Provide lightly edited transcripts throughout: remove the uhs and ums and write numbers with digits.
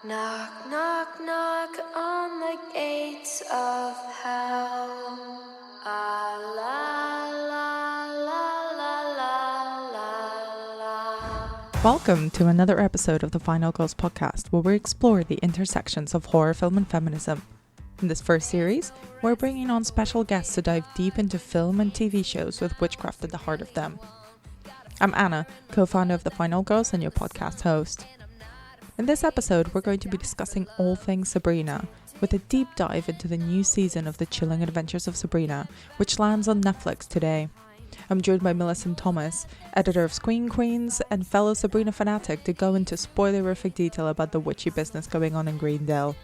Knock, knock, knock on the gates of hell. Ah, la, la, la, la, la, la. Welcome to another episode of the Final Girls podcast, where we explore the intersections of horror film and feminism. In this first series, we're bringing on special guests to dive deep into film and TV shows with witchcraft at the heart of them. I'm Anna, co-founder of the Final Girls and your podcast host. In this episode, we're going to be discussing all things Sabrina, with a deep dive into the new season of the Chilling Adventures of Sabrina, which lands on Netflix today. I'm joined by Millicent Thomas, editor of Screen Queens and fellow Sabrina fanatic, to go into spoilerific detail about the witchy business going on in Greendale.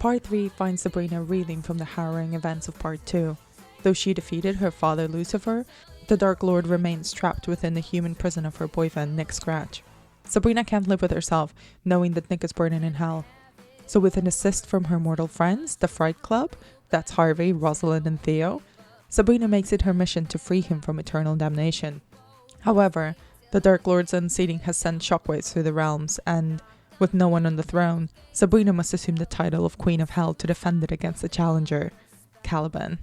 Part 3 finds Sabrina reeling from the harrowing events of Part 2. Though she defeated her father Lucifer, the Dark Lord remains trapped within the human prison of her boyfriend Nick Scratch. Sabrina can't live with herself, knowing that Nick is burning in hell. So with an assist from her mortal friends, the Fright Club, that's Harvey, Rosalind and Theo, Sabrina makes it her mission to free him from eternal damnation. However, the Dark Lord's unseating has sent shockwaves through the realms, and, with no one on the throne, Sabrina must assume the title of Queen of Hell to defend it against the challenger, Caliban.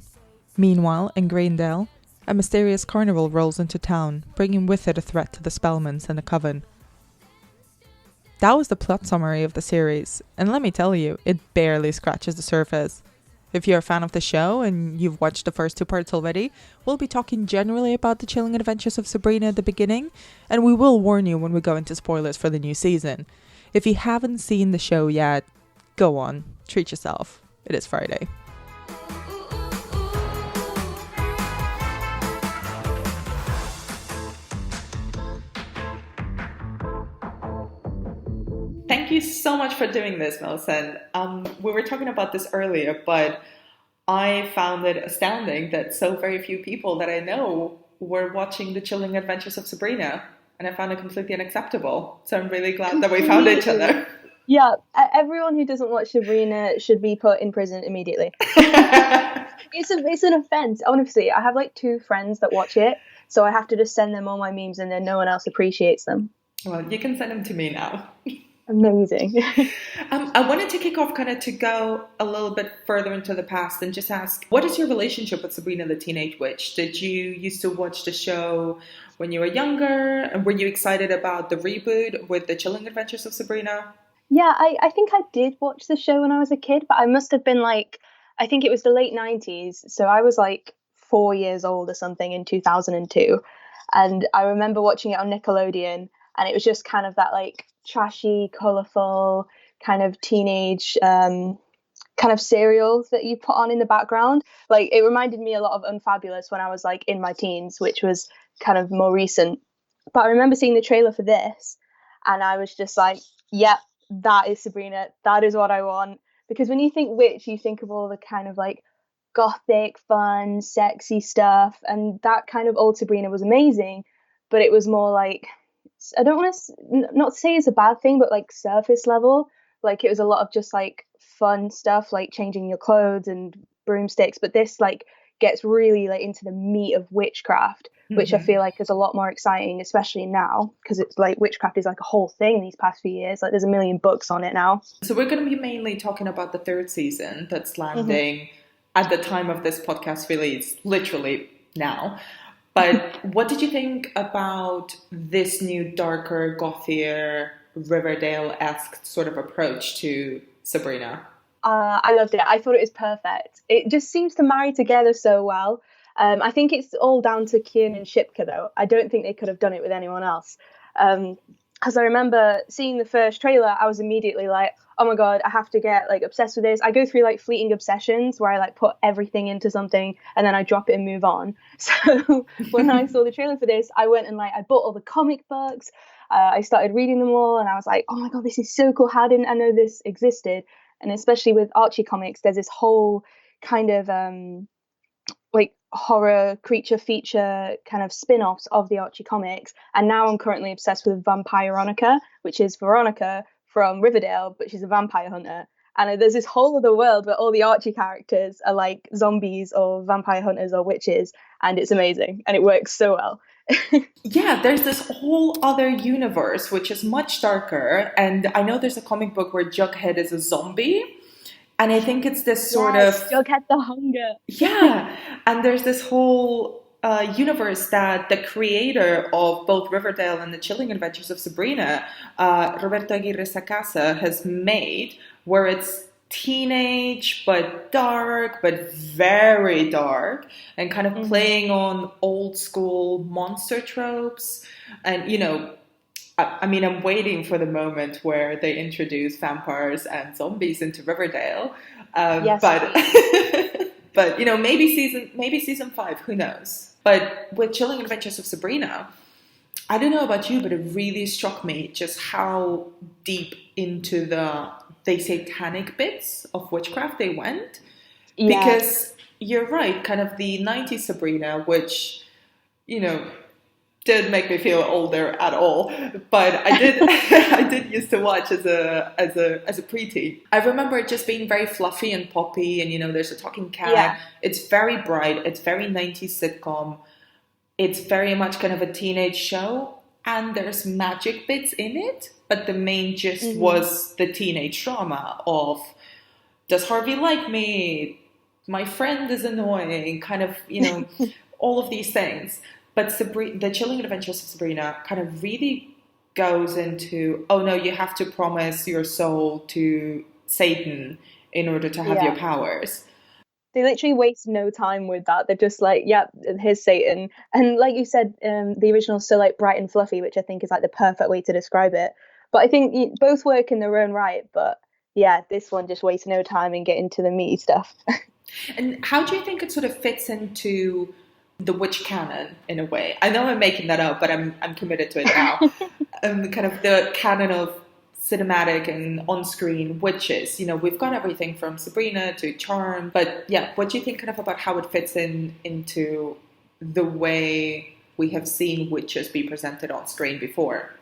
Meanwhile, in Greendale, a mysterious carnival rolls into town, bringing with it a threat to the Spellmans and the Coven. That was the plot summary of the series, and let me tell you, it barely scratches the surface. If you're a fan of the show and you've watched the first 2 parts already, we'll be talking generally about the Chilling Adventures of Sabrina at the beginning, and we will warn you when we go into spoilers for the new season. If you haven't seen the show yet, go on, treat yourself. It is Friday. Thank you so much for doing this, Millicent. We were talking about this earlier, but I found it astounding that so very few people that I know were watching the Chilling Adventures of Sabrina, and I found it completely unacceptable. So I'm really glad that we found each other. Yeah, everyone who doesn't watch Sabrina should be put in prison immediately. It's an offense. Honestly, I have like 2 friends that watch it, so I have to just send them all my memes, and then no one else appreciates them. Well, you can send them to me now. Amazing. I wanted to kick off kind of to go a little bit further into the past and just ask, what is your relationship with Sabrina the Teenage Witch? Did you used to watch the show when you were younger? And were you excited about the reboot with the Chilling Adventures of Sabrina? Yeah, I think I did watch the show when I was a kid, but I must have been like, I think it was the late 90s. So I was like 4 years old or something in 2002. And I remember watching it on Nickelodeon, and it was just kind of that like trashy, colourful kind of teenage kind of serials that you put on in the background. Like, it reminded me a lot of Unfabulous when I was like in my teens, which was kind of more recent. But I remember seeing the trailer for this, and I was just like, yep, that is Sabrina. That is what I want. Because when you think witch, you think of all the kind of like gothic, fun, sexy stuff, and that kind of old Sabrina was amazing, but it was more like, I don't want to not say it's a bad thing, but like surface level. Like, it was a lot of just like fun stuff, like changing your clothes and broomsticks. But this like gets really like into the meat of witchcraft, which I feel like is a lot more exciting, especially now, because it's like witchcraft is like a whole thing these past few years. Like, there's a million books on it now. So we're going to be mainly talking about the 3rd season that's landing at the time of this podcast release, literally now. But what did you think about this new, darker, gothier, Riverdale-esque sort of approach to Sabrina? I loved it. I thought it was perfect. It just seems to marry together so well. I think it's all down to Kiernan Shipka, though. I don't think they could have done it with anyone else. Because I remember seeing the first trailer, I was immediately like, oh my God, I have to get like obsessed with this. I go through like fleeting obsessions where I like put everything into something and then I drop it and move on. So when I saw the trailer for this, I went and like, I bought all the comic books. I started reading them all, and I was like, oh my God, this is so cool. How didn't I know this existed? And especially with Archie comics, there's this whole kind of like horror creature feature kind of spin-offs of the Archie comics. And now I'm currently obsessed with Vampironica, which is Veronica from Riverdale, but she's a vampire hunter. And there's this whole other world where all the Archie characters are like zombies or vampire hunters or witches, and it's amazing, and it works so well. Yeah, there's this whole other universe which is much darker, and I know there's a comic book where Jughead is a zombie, and I think it's this sort of, Yes, Jughead the Hunger. yeah, and there's this whole universe that the creator of both Riverdale and the Chilling Adventures of Sabrina, Roberto Aguirre Sacasa, has made, where it's teenage but dark, but very dark, and kind of playing on old school monster tropes. And, I mean, I'm waiting for the moment where they introduce vampires and zombies into Riverdale. Yes, But but maybe season 5, who knows? But with Chilling Adventures of Sabrina, I don't know about you, but it really struck me just how deep into the satanic bits of witchcraft they went. yeah. Because you're right, kind of the 90s Sabrina, which, didn't make me feel older at all, but I did I did used to watch as a preteen. I remember it just being very fluffy and poppy, and there's a talking cat. Yeah. It's very bright. It's very 90s sitcom. It's very much kind of a teenage show, and there's magic bits in it, but the main gist was the teenage drama of, does Harvey like me? My friend is annoying, kind of, all of these things. But the Chilling Adventures of Sabrina kind of really goes into, oh no, you have to promise your soul to Satan in order to have your powers. They literally waste no time with that. They're just like, yep, here's Satan. And like you said, the original's so like bright and fluffy, which I think is like the perfect way to describe it. But I think both work in their own right. But yeah, this one just wastes no time and get into the meaty stuff. And how do you think it sort of fits into the witch canon in a way? I know I'm making that up, but I'm committed to it now. Kind of the canon of cinematic and on-screen witches. We've got everything from Sabrina to Charm, but yeah, what do you think kind of about how it fits into the way we have seen witches be presented on screen before?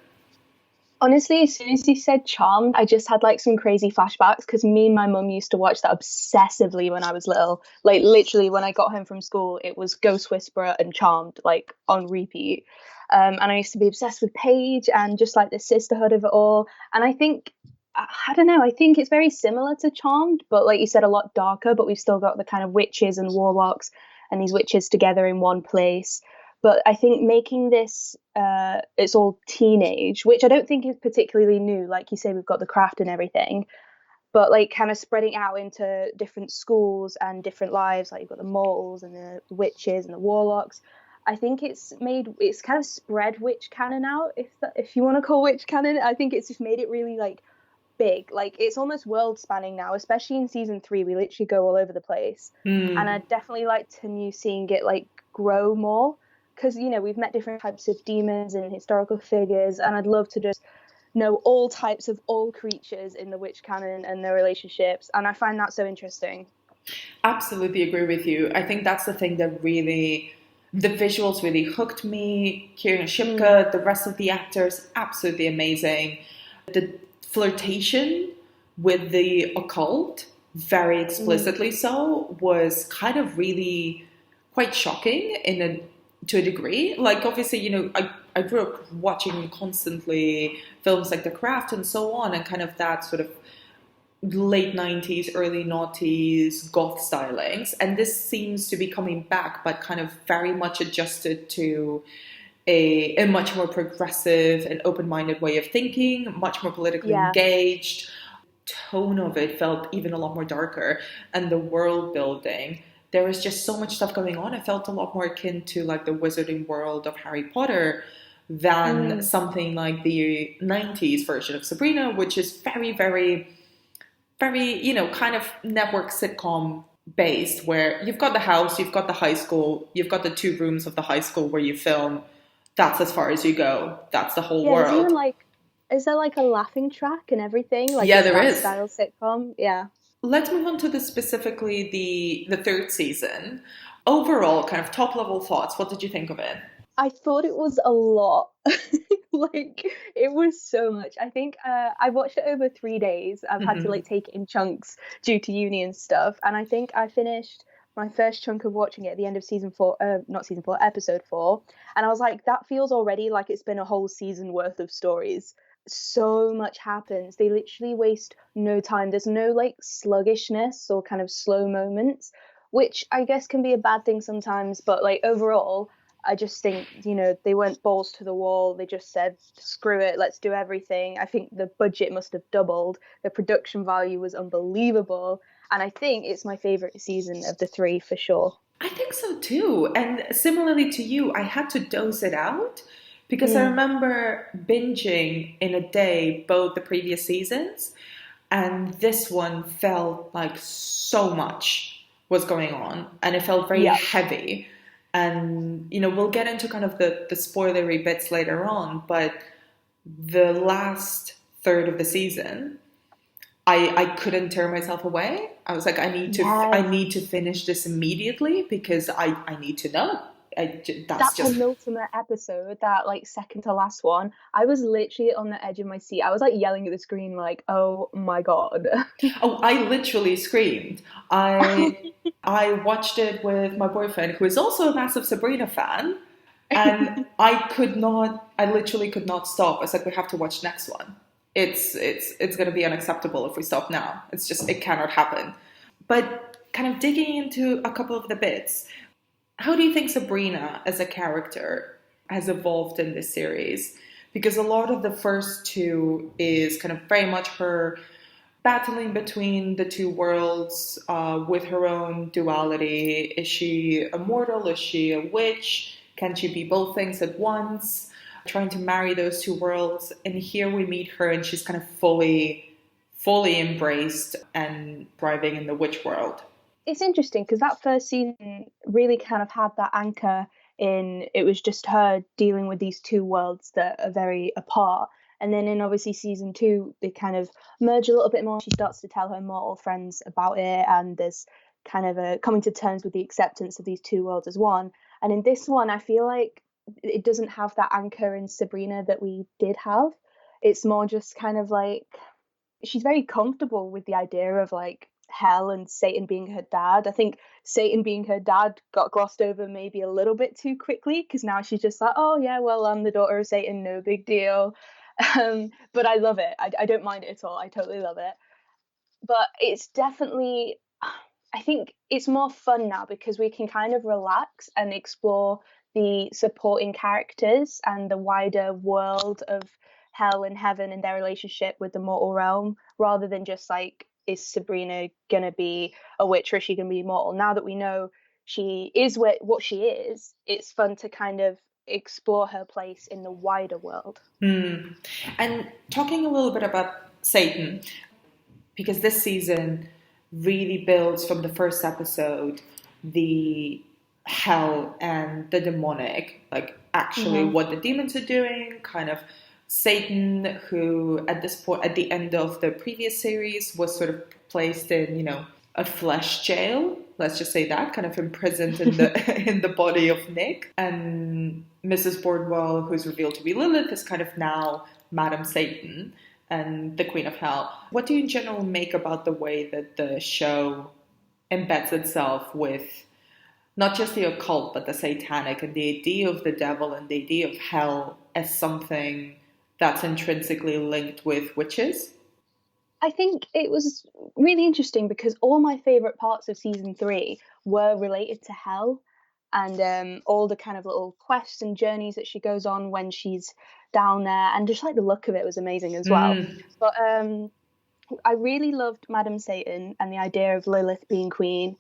Honestly, as soon as you said Charmed, I just had like some crazy flashbacks because me and my mum used to watch that obsessively when I was little. Like literally, when I got home from school, it was Ghost Whisperer and Charmed like on repeat. And I used to be obsessed with Paige and just like the sisterhood of it all. And I think, I don't know, I think it's very similar to Charmed, but like you said, a lot darker. But we've still got the kind of witches and warlocks and these witches together in one place. But I think making this, it's all teenage, which I don't think is particularly new. Like you say, we've got the craft and everything, but like kind of spreading out into different schools and different lives. Like you've got the mortals and the witches and the warlocks. I think it's kind of spread witch canon out, if you want to call witch canon. I think it's just made it really like big. Like it's almost world spanning now, especially in season 3. We literally go all over the place. And I'd definitely like to continue seeing it like grow more. Because, we've met different types of demons and historical figures, and I'd love to just know all types of all creatures in the witch canon and their relationships, and I find that so interesting. Absolutely agree with you. I think that's the thing that really, the visuals really hooked me. Kieran Shipka, the rest of the actors, absolutely amazing. The flirtation with the occult, very explicitly so, was kind of really quite shocking to a degree. Like obviously, I grew up watching constantly films like The Craft and so on, and kind of that sort of late 90s, early noughties goth stylings. And this seems to be coming back, but kind of very much adjusted to a much more progressive and open-minded way of thinking, much more politically engaged. Tone of it felt even a lot more darker, and the world building, there was just so much stuff going on. It felt a lot more akin to like the wizarding world of Harry Potter than something like the 90s version of Sabrina, which is very, very, very, kind of network sitcom based, where you've got the house, you've got the high school, you've got the 2 rooms of the high school where you film. That's as far as you go. That's the whole world. Is there like a laughing track and everything? Like there is. Style sitcom? Yeah. Let's move on to specifically the 3rd season. Overall, kind of top level thoughts. What did you think of it? I thought it was a lot. Like it was so much. I think I watched it over 3 days. I've had to like take it in chunks due to uni and stuff. And I think I finished my first chunk of watching it at the end of season 4, not season 4, episode 4, and I was like, that feels already like it's been a whole season worth of stories. So much happens. They literally waste no time. There's no like sluggishness or kind of slow moments, which I guess can be a bad thing sometimes, but like overall, I just think, they went balls to the wall. They just said, screw it, let's do everything. I think the budget must have doubled. The production value was unbelievable. And I think it's my favourite season of the 3 for sure. I think so too. And similarly to you, I had to dose it out because I remember binging in a day both the previous seasons, and this one felt like so much was going on and it felt very heavy. And, we'll get into kind of the spoilery bits later on, but the last third of the season, I couldn't tear myself away. I was like, I need to finish this immediately because I need to know. That's just penultimate episode, that like second to last one, I was literally on the edge of my seat. I was like yelling at the screen like, oh my god. Oh, I literally screamed. I watched it with my boyfriend, who is also a massive Sabrina fan, and I literally could not stop. I was like, we have to watch the next one. It's going to be unacceptable if we stop now. It cannot happen. But kind of digging into a couple of the bits, how do you think Sabrina as a character has evolved in this series? Because a lot of the first 2 is kind of very much her battling between the 2 worlds with her own duality. Is she immortal? Is she a witch? Can she be both things at once? Trying to marry those 2 worlds. And here we meet her and she's kind of fully embraced and thriving in the witch world. It's interesting because that first season really kind of had that anchor in, it was just her dealing with these 2 worlds that are very apart. And then in obviously season 2, they kind of merge a little bit more. She starts to tell her mortal friends about it, and there's kind of a coming to terms with the acceptance of these 2 worlds as one. And in this one, I feel like it doesn't have that anchor in Sabrina that we did have. It's more just kind of like, she's very comfortable with the idea of like hell and Satan being her dad. I think Satan being her dad got glossed over maybe a little bit too quickly, because now she's just like, oh yeah, well, I'm the daughter of Satan, no big deal. But I love it. I don't mind it at all. I totally love it. But it's definitely, I think it's more fun now because we can kind of relax and explore the supporting characters and the wider world of hell and heaven and their relationship with the mortal realm, rather than just like, is Sabrina gonna be a witch or is she gonna be mortal? Now that we know she is what she is, it's fun to kind of explore her place in the wider world. And talking a little bit about Satan, because this season really builds from the first episode the hell and the demonic, like actually what the demons are doing, kind of Satan, who at this point, at the end of the previous series, was sort of placed in, a flesh jail. Let's just say that, kind of imprisoned in the in the body of Nick. And Mrs. Boardwell, who's revealed to be Lilith, is kind of now Madam Satan and the Queen of Hell. What do you in general make about the way that the show embeds itself with not just the occult, but the satanic, and the idea of the devil and the idea of hell as something that's intrinsically linked with witches? I think it was really interesting because all my favourite parts of season 3 were related to hell, and all the kind of little quests and journeys that she goes on when she's down there, and just like the look of it was amazing as well. But I really loved Madam Satan and the idea of Lilith being queen.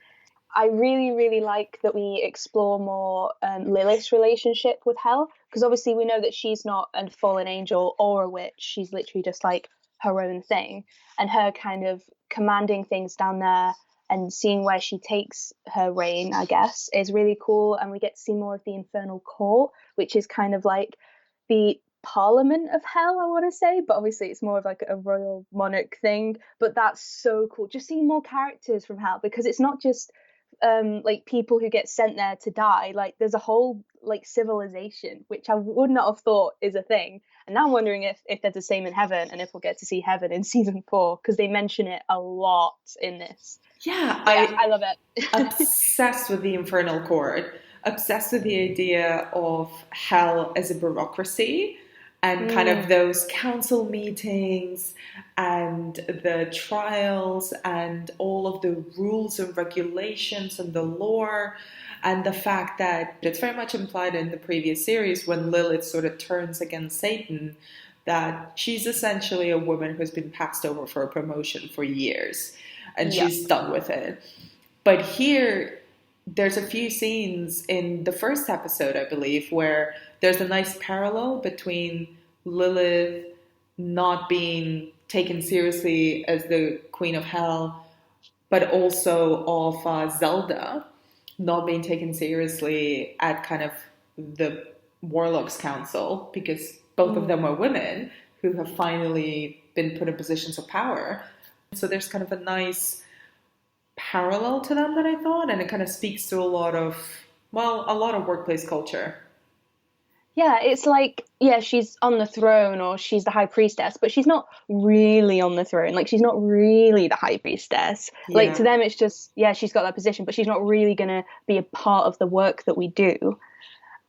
I really, really like that we explore more Lilith's relationship with hell, because obviously we know that she's not a fallen angel or a witch. She's literally just like her own thing, and her kind of commanding things down there and seeing where she takes her reign, I guess, is really cool. And we get to see more of the infernal court, which is kind of like the parliament of hell, I want to say, but obviously it's more of like a royal monarch thing. But that's so cool, just seeing more characters from hell, because it's not just like people who get sent there to die. Like there's a whole like civilization, which I would not have thought is a thing. And now I'm wondering if there's the same in heaven, and if we'll get to see heaven in season 4, because they mention it a lot in this. Yeah, Yeah, I love it. obsessed with the Infernal Court, obsessed with the idea of hell as a bureaucracy and kind of Mm, those council meetings and the trials and all of the rules and regulations and the lore and the fact that it's very much implied in the previous series when Lilith sort of turns against Satan that she's essentially a woman who's been passed over for a promotion for years and yeah. she's done with it. But here, there's a few scenes in the first episode, I believe, where there's a nice parallel between Lilith not being taken seriously as the Queen of Hell, but also of Zelda not being taken seriously at kind of the Warlocks Council, because both of them Mm. are women who have finally been put in positions of power. So there's kind of a nice parallel to them that I thought, and it kind of speaks to a lot of, well, a lot of workplace culture. Yeah, it's like, yeah, she's on the throne or she's the high priestess, but she's not really on the throne. Like, she's not really the high priestess. Like, to Yeah. them, it's just, yeah, she's got that position, but she's not really going to be a part of the work that we do.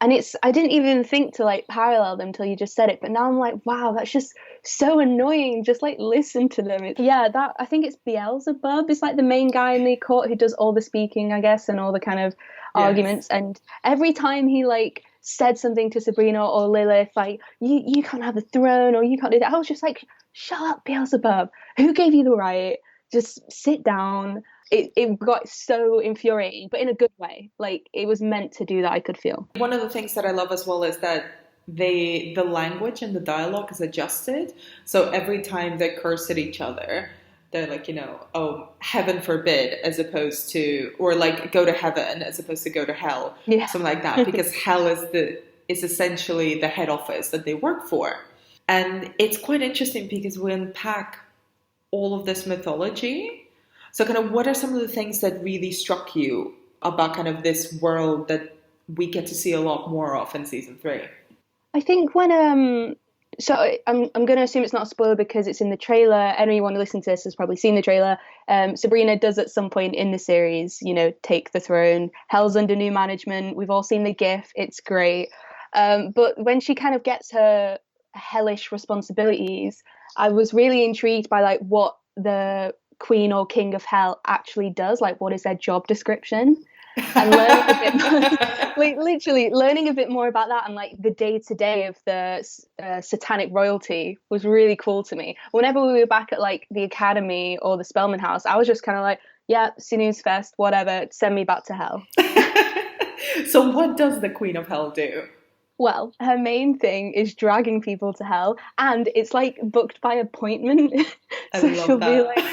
And I didn't even think to like parallel them till you just said it, but now I'm like, wow, that's just so annoying. Just like listen to them. Yeah, that I think it's Beelzebub is like the main guy in the court who does all the speaking, I guess, and all the kind of Yes. arguments. And every time he like said something to Sabrina or Lilith, like you can't have the throne or you can't do that, I was just like, shut up, Beelzebub. Who gave you the right? Just sit down. It got so infuriating, but in a good way. Like it was meant to do that, I could feel. One of the things that I love as well is that the language and the dialogue is adjusted. So every time they curse at each other, they're like, oh, heaven forbid, as opposed to, or like go to heaven as opposed to go to hell, Yeah. something like that, because hell is essentially the head office that they work for. And it's quite interesting because we unpack all of this mythology. So, kind of, what are some of the things that really struck you about kind of this world that we get to see a lot more of in season 3? I think when so I'm going to assume it's not a spoiler because it's in the trailer. Anyone listening to this has probably seen the trailer. Sabrina does at some point in the series, take the throne. Hell's under new management. We've all seen the GIF. It's great. But when she kind of gets her hellish responsibilities, I was really intrigued by like what the Queen or King of Hell actually does. Like, what is their job description? And learning a bit more, like literally learning a bit more about that and like the day to day of the satanic royalty was really cool to me. Whenever we were back at like the academy or the Spellman house, I was just kind of like, yeah, snooze fest, whatever, send me back to hell. So, what does the Queen of Hell do? Well, her main thing is dragging people to hell, and it's like booked by appointment. I So she'll love be that. like,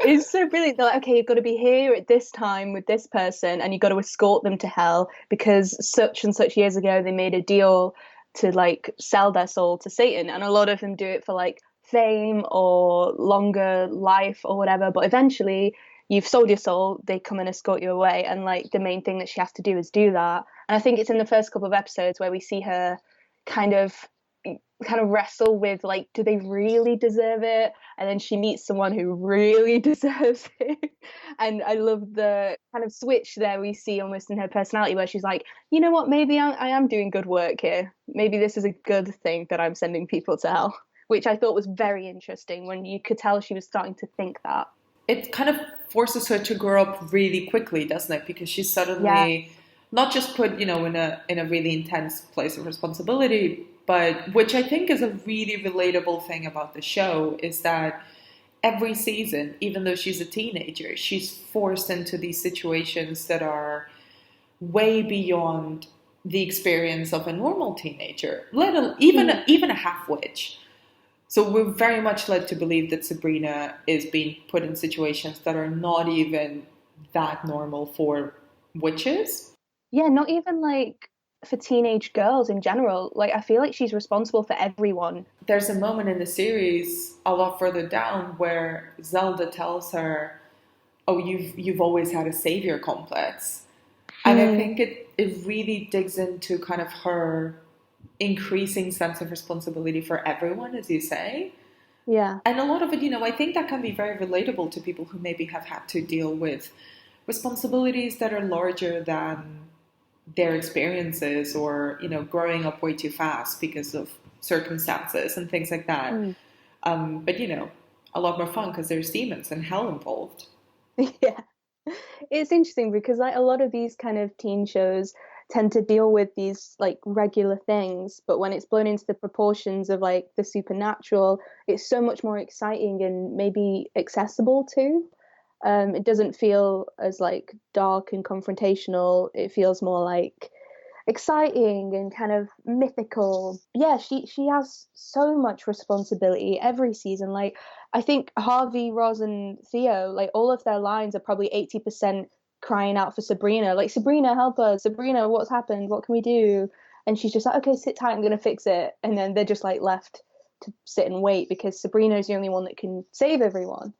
it's so brilliant. They're like, okay, you've got to be here at this time with this person, and you've got to escort them to hell because such and such years ago they made a deal to like sell their soul to Satan, and a lot of them do it for like fame or longer life or whatever. But eventually, you've sold your soul, they come and escort you away, and like the main thing that she has to do is do that. And I think it's in the first couple of episodes where we see her kind of wrestle with like, do they really deserve it? And then she meets someone who really deserves it. And I love the kind of switch there we see almost in her personality where she's like, you know what, maybe I am doing good work here. Maybe this is a good thing that I'm sending people to hell, which I thought was very interesting when you could tell she was starting to think that. It kind of forces her to grow up really quickly, doesn't it? Because she's Yeah. suddenly not just put, in a really intense place of responsibility, but which I think is a really relatable thing about the show is that every season, even though she's a teenager, she's forced into these situations that are way beyond the experience of a normal teenager, let alone even a half witch. So we're very much led to believe that Sabrina is being put in situations that are not even that normal for witches. Yeah, not even like for teenage girls in general. Like, I feel like she's responsible for everyone. There's a moment in the series a lot further down where Zelda tells her, "Oh, you've always had a savior complex," and I think it really digs into kind of her increasing sense of responsibility for everyone, as you say. Yeah. And a lot of it, I think that can be very relatable to people who maybe have had to deal with responsibilities that are larger than their experiences, or, growing up way too fast because of circumstances and things like that. Mm. But, a lot more fun because there's demons and hell involved. Yeah. It's interesting because like a lot of these kind of teen shows tend to deal with these like regular things, but when it's blown into the proportions of like the supernatural, it's so much more exciting and maybe accessible too. It doesn't feel as like dark and confrontational. It feels more like exciting and kind of mythical. Yeah, she has so much responsibility every season. Like I think Harvey, Roz, and Theo, like all of their lines are probably 80% crying out for Sabrina. Like, Sabrina, help us. Sabrina, what's happened? What can we do? And she's just like, okay, sit tight, I'm gonna fix it. And then they're just like left to sit and wait because Sabrina is the only one that can save everyone.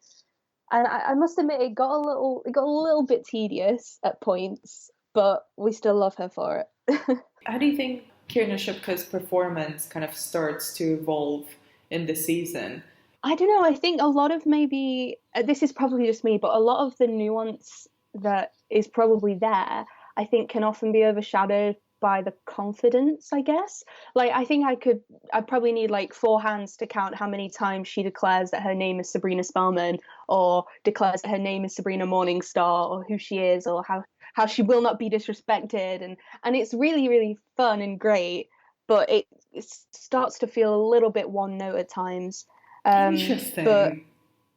And I must admit, it got a little bit tedious at points, but we still love her for it. How do you think Kierna Shipka's performance kind of starts to evolve in the season? I don't know. I think a lot of maybe this is probably just me, but a lot of the nuance that is probably there, I think, can often be overshadowed by the confidence, I guess. Like, I think I probably need like four hands to count how many times she declares that her name is Sabrina Spellman, or declares that her name is Sabrina Morningstar, or who she is, or how she will not be disrespected, and it's really really fun and great, but it starts to feel a little bit one note at times. But Interesting.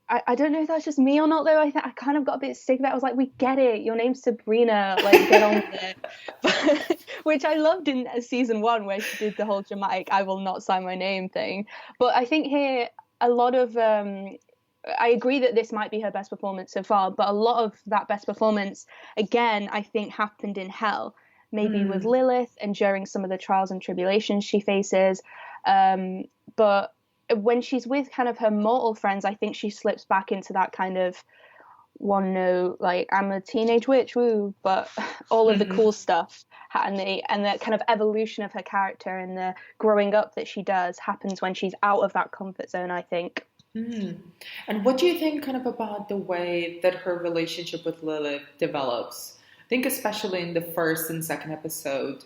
I don't know if that's just me or not though. I think I kind of got a bit sick of it. I was like, we get it. Your name's Sabrina. Like, get on with it. Which I loved in season one where she did the whole dramatic "I will not sign my name" thing. But I think here a lot of I agree that this might be her best performance so far, but a lot of that best performance again I think happened in hell. Maybe with Lilith and during some of the trials and tribulations she faces. But when she's with kind of her mortal friends, I think she slips back into that kind of one note, like, I'm a teenage witch, woo, but all of the cool stuff and the kind of evolution of her character and the growing up that she does happens when she's out of that comfort zone, I think. And what do you think kind of about the way that her relationship with Lilith develops? I think especially in the first and second episode,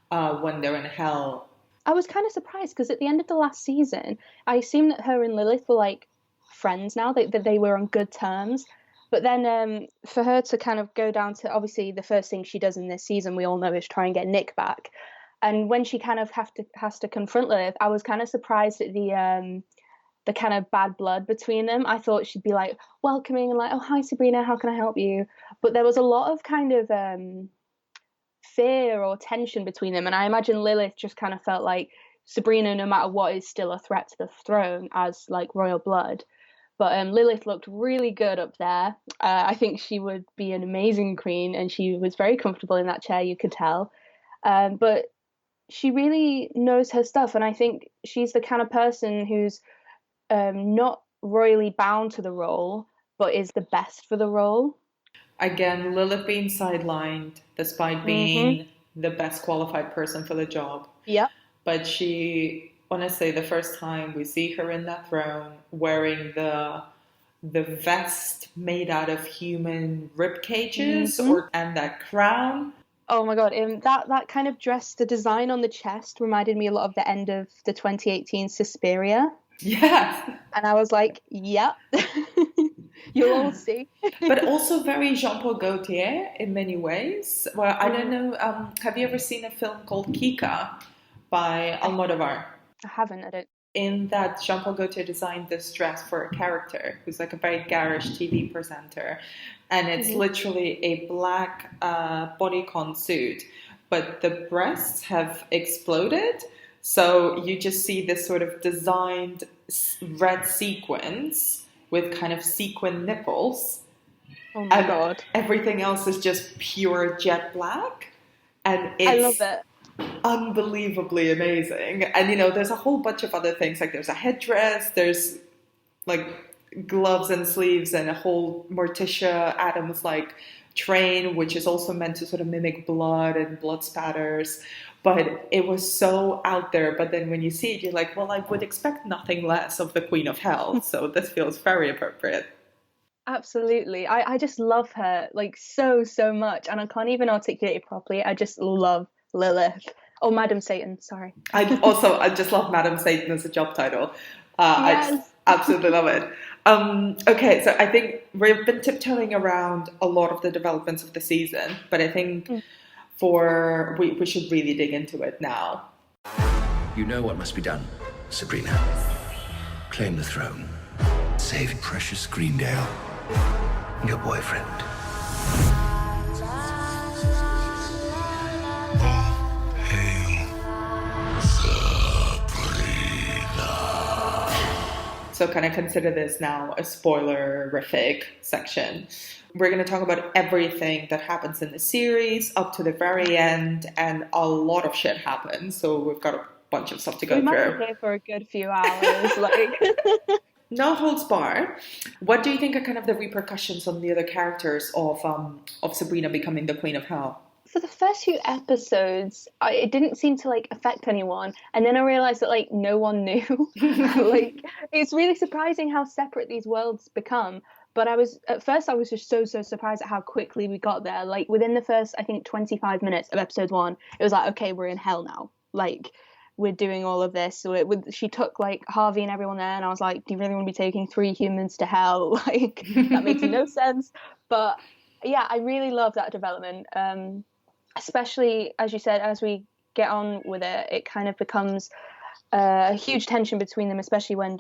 when they're in hell. I was kind of surprised because at the end of the last season, I assumed that her and Lilith were like friends now, that they were on good terms. But then for her to kind of go down to, obviously the first thing she does in this season, we all know, is try and get Nick back. And when she kind of has to confront Lilith, I was kind of surprised at the kind of bad blood between them. I thought she'd be like welcoming and like, oh, hi Sabrina, how can I help you? But there was a lot of kind of fear or tension between them, and I imagine Lilith just kind of felt like Sabrina, no matter what, is still a threat to the throne as like royal blood. But Lilith looked really good up there. I think she would be an amazing queen, and she was very comfortable in that chair, you could tell. But she really knows her stuff, and I think she's the kind of person who's not royally bound to the role, but is the best for the role. Again, Lilith being sidelined despite being the best qualified person for the job. Yep. But she, honestly, the first time we see her in that throne wearing the vest made out of human rib cages, and that crown. Oh my god, that kind of dress, the design on the chest reminded me a lot of the end of the 2018 Suspiria. Yeah. And I was like, yep. You'll all see. But also very Jean-Paul Gaultier in many ways. Well, I don't know, have you ever seen a film called Kika by Almodovar? I haven't, I don't. In that, Jean-Paul Gaultier designed this dress for a character who's like a very garish TV presenter. And it's literally a black bodycon suit, but the breasts have exploded. So you just see this sort of designed red sequins with kind of sequin nipples. Oh my god. Everything else is just pure jet black. And I love it. Unbelievably amazing. And, there's a whole bunch of other things. Like there's a headdress, there's like gloves and sleeves, and a whole Morticia Adams like train, which is also meant to sort of mimic blood and blood spatters. but it was so out there. But then when you see it, you're like, well, I would expect nothing less of the Queen of Hell. So this feels very appropriate. Absolutely. I just love her like so much, and I can't even articulate it properly. I just love Lilith. Oh, Madam Satan, sorry. I just love Madam Satan as a job title. I just Yes. absolutely love it. Okay, so I think we've been tiptoeing around a lot of the developments of the season, but I think we should really dig into it now. You know what must be done, Sabrina. Claim the throne. Save precious Greendale. Your boyfriend. All hail Sabrina. So kind of consider this now a spoilerific section. We're going to talk about everything that happens in the series up to the very end, and a lot of shit happens. So we've got a bunch of stuff to go We might through. be here for a good few hours. Like, No holds bar. What do you think are kind of the repercussions on the other characters of Sabrina becoming the Queen of Hell? for the first few episodes, it didn't seem to like affect anyone, and then I realized that like no one knew. Like, it's really surprising how separate these worlds become. But I was just so surprised at how quickly we got there. Like, within the first, I think, 25 minutes of episode 1, it was like, okay, we're in hell now. Like, we're doing all of this. So she took like Harvey and everyone there, and I was like, do you really want to be taking 3 humans to hell? Like, that makes no sense. But yeah, I really love that development. Especially, as you said, as we get on with it, it kind of becomes a huge tension between them, especially when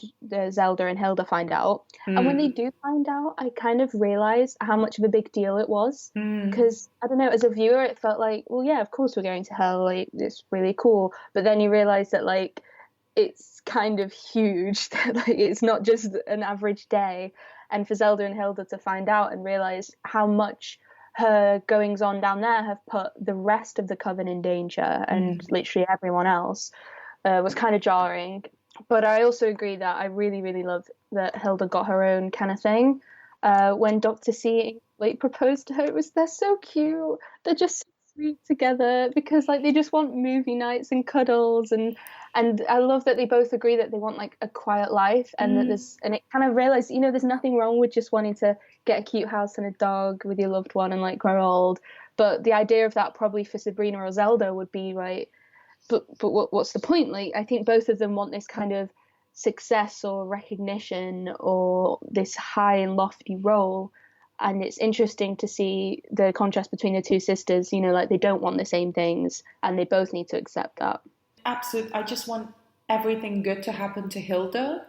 Zelda and Hilda find out. And when they do find out, I kind of realized how much of a big deal it was. Because, I don't know, as a viewer, it felt like, well, yeah, of course we're going to hell. Like, it's really cool. But then you realize that, like, it's kind of huge. Like, it's not just an average day. And for Zelda and Hilda to find out and realize how much her goings on down there have put the rest of the Coven in danger, and literally everyone else, was kind of jarring. But I also agree that I really, really loved that Hilda got her own kind of thing. When Dr. C like proposed to her, they're so cute. They're just so sweet together, because like they just want movie nights and cuddles, and I love that they both agree that they want like a quiet life, and that it kind of realized, you know, there's nothing wrong with just wanting to get a cute house and a dog with your loved one and like grow old. But the idea of that probably for Sabrina or Zelda would be right. But what's the point? Like, I think both of them want this kind of success or recognition or this high and lofty role. And it's interesting to see the contrast between the two sisters. You know, like, they don't want the same things, and they both need to accept that. Absolutely. I just want everything good to happen to Hilda.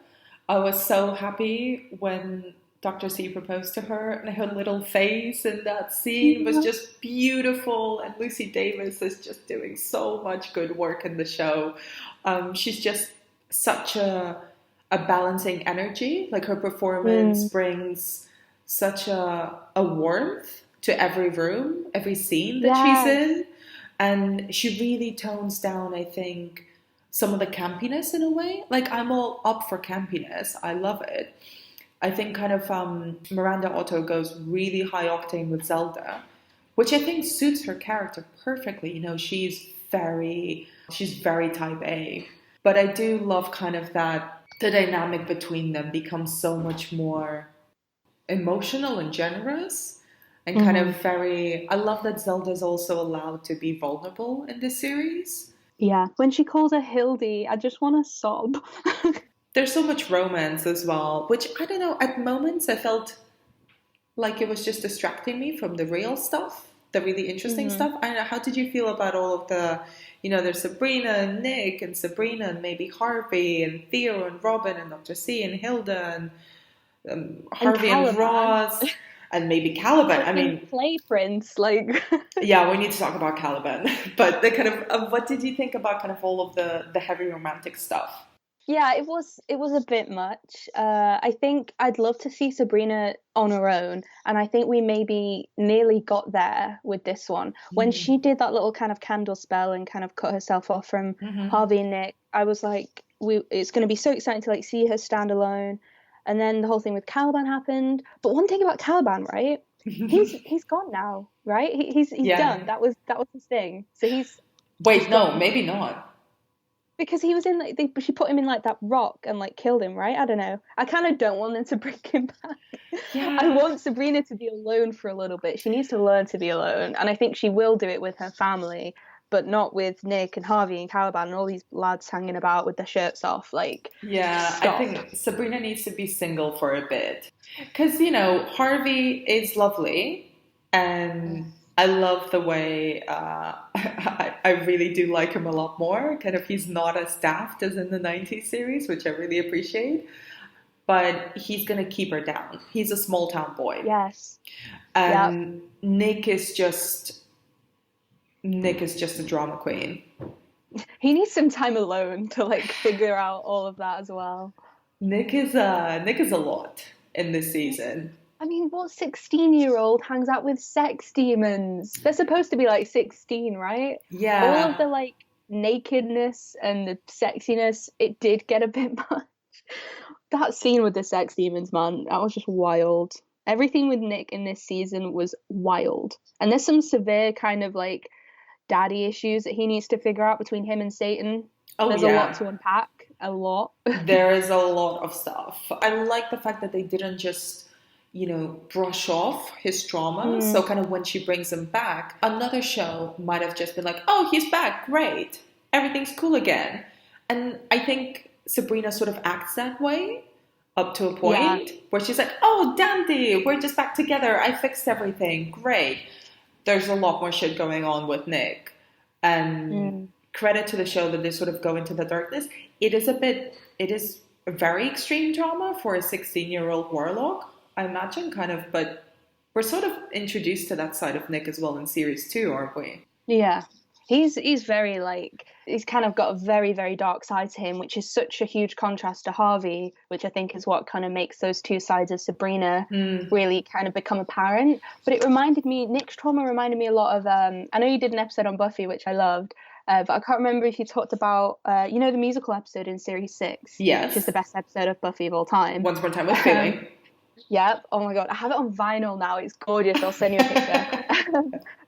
I was so happy when Dr. C proposed to her, and her little face in that scene was just beautiful. And Lucy Davis is just doing so much good work in the show. She's just such a balancing energy. Like, her performance brings such a warmth to every room, every scene that she's in. And she really tones down, I think, some of the campiness in a way. Like, I'm all up for campiness. I love it. I think kind of Miranda Otto goes really high octane with Zelda, which I think suits her character perfectly. You know, she's very type A. But I do love kind of that the dynamic between them becomes so much more emotional and generous, and kind of very... I love that Zelda's also allowed to be vulnerable in this series. Yeah, when she calls her Hildy, I just want to sob. There's so much romance as well, which, I don't know, at moments I felt like it was just distracting me from the real stuff, the really interesting stuff. I don't know, how did you feel about all of the, you know, there's Sabrina and Nick and Sabrina and maybe Harvey and Theo and Robin and Dr. C and Hilda and Harvey and Ross and maybe Caliban. I mean, Play Prince, like... Yeah, we need to talk about Caliban. But the kind of what did you think about kind of all of the heavy romantic stuff? Yeah, it was a bit much. I think I'd love to see Sabrina on her own, and I think we maybe nearly got there with this one. When she did that little kind of candle spell and kind of cut herself off from Harvey and Nick, I was like, it's going to be so exciting to like see her stand alone. And then the whole thing with Caliban happened. But one thing about Caliban, right? He's gone now, right? He's done. That was his thing. So Wait, no, maybe not. Because he was in like she put him in like that rock and like killed him, right? I don't know. I kind of don't want them to bring him back. I Yeah. want Sabrina to be alone for a little bit. She needs to learn to be alone, and I think she will do it with her family, but not with Nick and Harvey and Caliban and all these lads hanging about with their shirts off. Like, Yeah, I stop. think Sabrina needs to be single for a bit. Because, you know, Harvey is lovely and I love the way I really do like him a lot more. Kind of, he's not as daft as in the 90s series, which I really appreciate. But he's going to keep her down. He's a small town boy. Yes. Yep. And Nick is just a drama queen. He needs some time alone to like figure out all of that as well. Nick is a lot in this season. I mean, what 16-year-old hangs out with sex demons? They're supposed to be like 16, right? Yeah. All of the like nakedness and the sexiness, it did get a bit much. That scene with the sex demons, man, that was just wild. Everything with Nick in this season was wild. And there's some severe kind of like daddy issues that he needs to figure out between him and Satan. Oh, There's a lot to unpack. A lot. There is a lot of stuff. I like the fact that they didn't just, you know, brush off his trauma. So kind of when she brings him back, another show might have just been like, oh, he's back, great. Everything's cool again. And I think Sabrina sort of acts that way up to a point where she's like, oh, dandy, we're just back together. I fixed everything. Great. There's a lot more shit going on with Nick. And credit to the show that they sort of go into the darkness. It is a very extreme drama for a 16-year-old warlock, I imagine, kind of, but we're sort of introduced to that side of Nick as well in series 2, aren't we? Yeah. He's very like, he's kind of got a very, very dark side to him, which is such a huge contrast to Harvey, which I think is what kind of makes those two sides of Sabrina really kind of become apparent. But Nick's trauma reminded me a lot of, I know you did an episode on Buffy, which I loved, but I can't remember if you talked about, you know, the musical episode in series 6? Yes. Which is the best episode of Buffy of all time. Once More Time with Feeling. Yep. Oh my God. I have it on vinyl now. It's gorgeous. I'll send you a picture.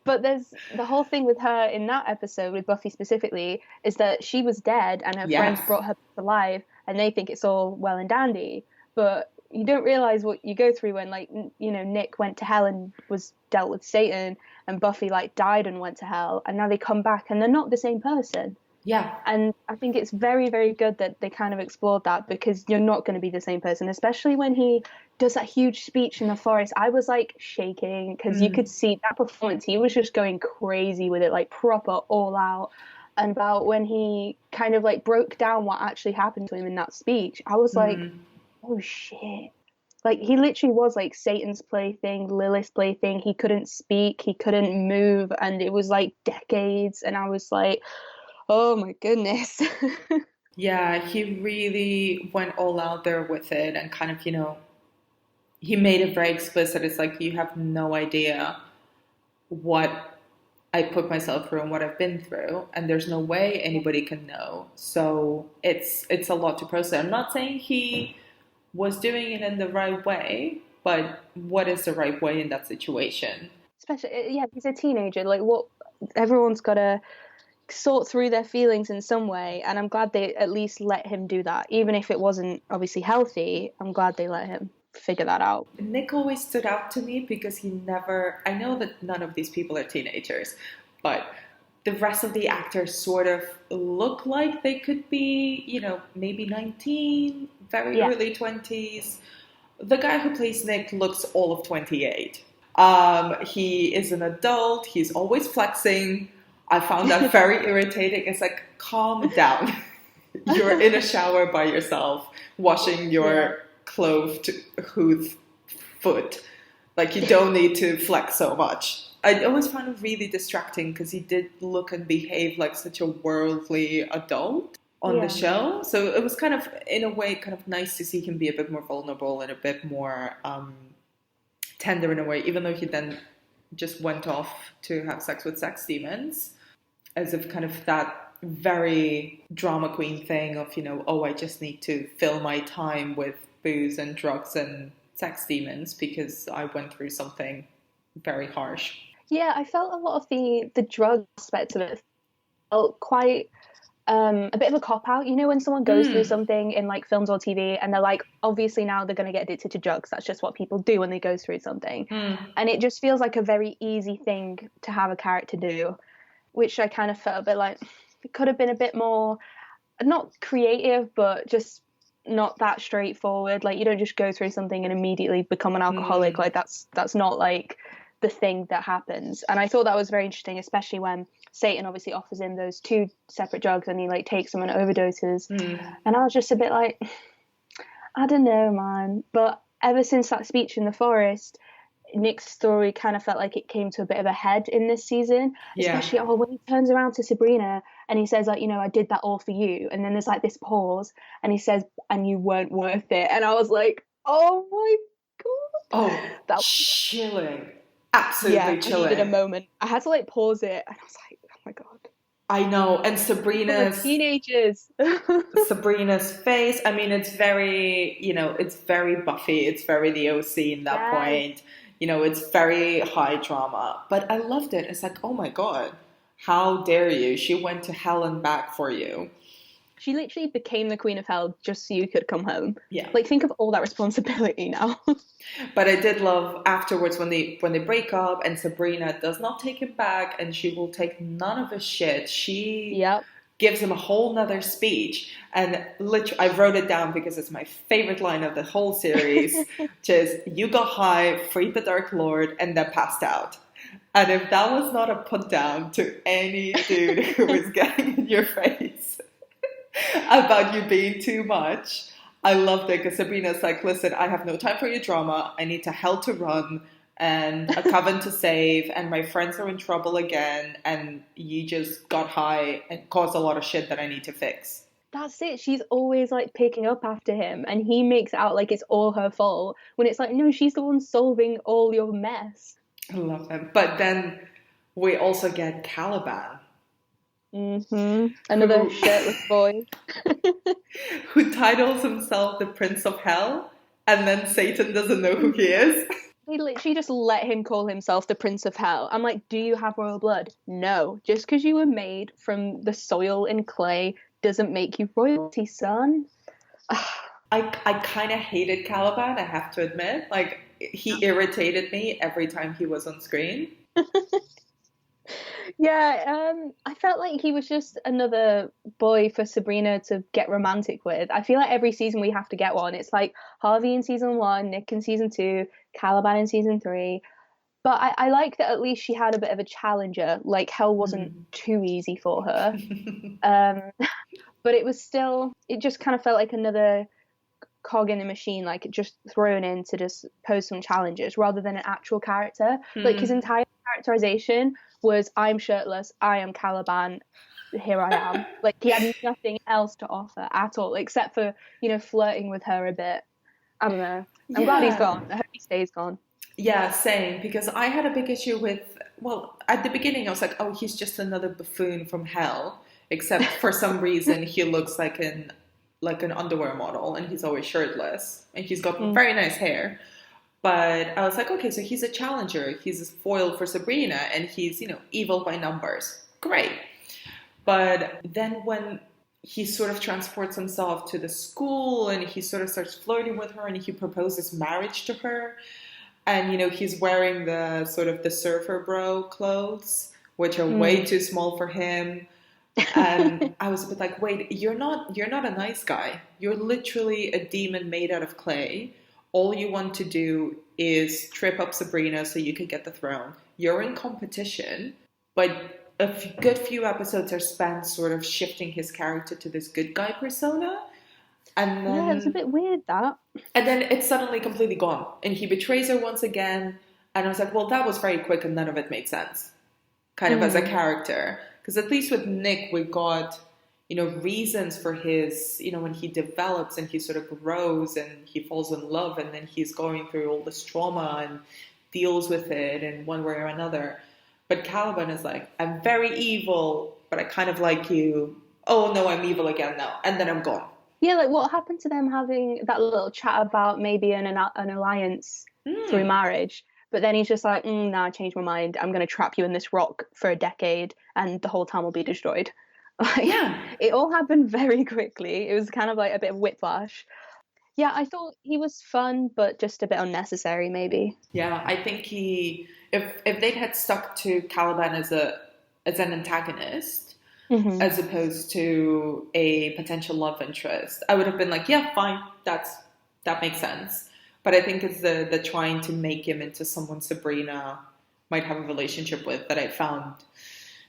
But there's the whole thing with her in that episode, with Buffy specifically, is that she was dead and her friends brought her to life and they think it's all well and dandy. But you don't realize what you go through when, like, you know, Nick went to hell and was dealt with Satan, and Buffy, like, died and went to hell, and now they come back and they're not the same person. Yeah. And I think it's very, very good that they kind of explored that, because you're not going to be the same person, especially when he does that huge speech in the forest. I was like shaking because you could see that performance. He was just going crazy with it, like proper all out. And about when he kind of like broke down what actually happened to him in that speech, I was like, oh shit. Like, he literally was like Satan's plaything, Lilith's plaything. He couldn't speak, he couldn't move, and it was like decades. And I was like, oh my goodness. Yeah, he really went all out there with it and kind of, you know, he made it very explicit. It's like, you have no idea what I put myself through and what I've been through, and there's no way anybody can know. So it's a lot to process. I'm not saying he was doing it in the right way, but what is the right way in that situation? Especially, yeah, he's a teenager. Like, what? Everyone's got to sort through their feelings in some way, and I'm glad they at least let him do that, even if it wasn't obviously healthy. I'm glad they let him figure that out. Nick always stood out to me because he never, I know that none of these people are teenagers, but the rest of the actors sort of look like they could be, you know, maybe 19, very early 20s. The guy who plays Nick looks all of 28. He is an adult. He's always flexing. I found that very irritating. It's like, calm down. You're in a shower by yourself, washing your clothed hoof foot. Like, you don't need to flex so much. I always found it really distracting because he did look and behave like such a worldly adult on the show. So it was kind of, in a way, kind of nice to see him be a bit more vulnerable and a bit more tender in a way, even though he then just went off to have sex with sex demons, as if kind of that very drama queen thing of, you know, oh, I just need to fill my time with booze and drugs and sex demons because I went through something very harsh. Yeah, I felt a lot of the drug aspect of it felt quite a bit of a cop out. You know, when someone goes through something in like films or TV and they're like, obviously now they're going to get addicted to drugs. That's just what people do when they go through something. And it just feels like a very easy thing to have a character do, which I kind of felt a bit like it could have been a bit more, not creative, but just not that straightforward. Like, you don't just go through something and immediately become an alcoholic. Like, that's not like the thing that happens. And I thought that was very interesting, especially when Satan obviously offers him those two separate drugs and he like takes them and overdoses. And I was just a bit like, I don't know, man. But ever since that speech in the forest, Nick's story kind of felt like it came to a bit of a head in this season, especially when he turns around to Sabrina and he says like, you know, I did that all for you, and then there's like this pause and he says, and you weren't worth it, and I was like, oh my god, that was chilling, absolutely chilling. I needed a moment. I had to like pause it, and I was like, oh my god. I know, and Sabrina's teenagers. Sabrina's face. I mean, it's very, you know, it's very Buffy. It's very the OC in that point. You know, it's very high drama. But I loved it. It's like, oh my god, how dare you? She went to hell and back for you. She literally became the Queen of Hell just so you could come home. Yeah. Like, think of all that responsibility now. But I did love afterwards when they break up and Sabrina does not take him back and she will take none of his shit. She gives him a whole nother speech. And literally, I wrote it down because it's my favorite line of the whole series, which is, you got high, freed the Dark Lord, and then passed out. And if that was not a put down to any dude who was getting in your face about you being too much, I loved it, because Sabrina's like, listen, I have no time for your drama. I need to hell to run and a coven to save, and my friends are in trouble again, and you just got high and caused a lot of shit that I need to fix. That's it. She's always like picking up after him, and he makes it out like it's all her fault, when it's like, no, she's the one solving all your mess. I love him. But then we also get Caliban. Another shirtless boy. Who titles himself the Prince of Hell, and then Satan doesn't know who he is. They literally just let him call himself the Prince of Hell. I'm like, do you have royal blood? No. Just because you were made from the soil and clay doesn't make you royalty, son. I kind of hated Caliban, I have to admit. Like, he irritated me every time he was on screen. I felt like he was just another boy for Sabrina to get romantic with. I feel like every season we have to get one. It's like Harvey in season 1, Nick in season 2, Caliban in season 3. But I like that at least she had a bit of a challenger. Like, hell wasn't too easy for her. But it was still, it just kind of felt like another cog in the machine, like just thrown in to just pose some challenges rather than an actual character. Like, his entire characterization was, I'm shirtless, I am Caliban, here I am. Like, he had nothing else to offer at all, except for, you know, flirting with her a bit. I don't know. I'm glad he's gone. I hope he stays gone. Yeah, same, because I had a big issue with, well, at the beginning I was like, oh, he's just another buffoon from hell, except for some reason he looks like an underwear model, and he's always shirtless, and he's got very nice hair. But I was like, okay, so he's a challenger. He's a foil for Sabrina, and he's, you know, evil by numbers. Great. But then when he sort of transports himself to the school and he sort of starts flirting with her and he proposes marriage to her, and, you know, he's wearing the sort of the surfer bro clothes, which are way too small for him. And I was a bit like, wait, you're not a nice guy. You're literally a demon made out of clay. All you want to do is trip up Sabrina so you could get the throne. You're in competition, but a good few episodes are spent sort of shifting his character to this good guy persona. And then, it's a bit weird, that. And then it's suddenly completely gone. And he betrays her once again. And I was like, well, that was very quick and none of it made sense. Kind of as a character. Because at least with Nick, we got, you know, reasons for his, you know, when he develops and he sort of grows and he falls in love and then he's going through all this trauma and deals with it in one way or another. But Caliban is like, I'm very evil, but I kind of like you. Oh, no, I'm evil again now. And then I'm gone. Yeah, like, what happened to them having that little chat about maybe an alliance through marriage? But then he's just like, no, I changed my mind. I'm going to trap you in this rock for a decade and the whole town will be destroyed. Like, Yeah. it all happened very quickly. It was kind of like a bit of whiplash. Yeah, I thought he was fun, but just a bit unnecessary, maybe. Yeah, I think if they'd had stuck to Caliban as an antagonist, Hmm. as opposed to a potential love interest, I would have been like, yeah, fine, that makes sense. But I think it's the trying to make him into someone Sabrina might have a relationship with that I found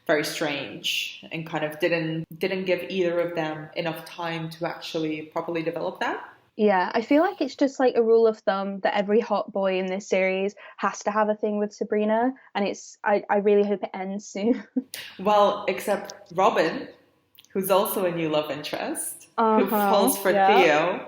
very strange and kind of didn't give either of them enough time to actually properly develop that. Yeah, I feel like it's just like a rule of thumb that every hot boy in this series has to have a thing with Sabrina, and I really hope it ends soon. Well, except Robin, who's also a new love interest, who Uh-huh. falls for Yeah. Theo,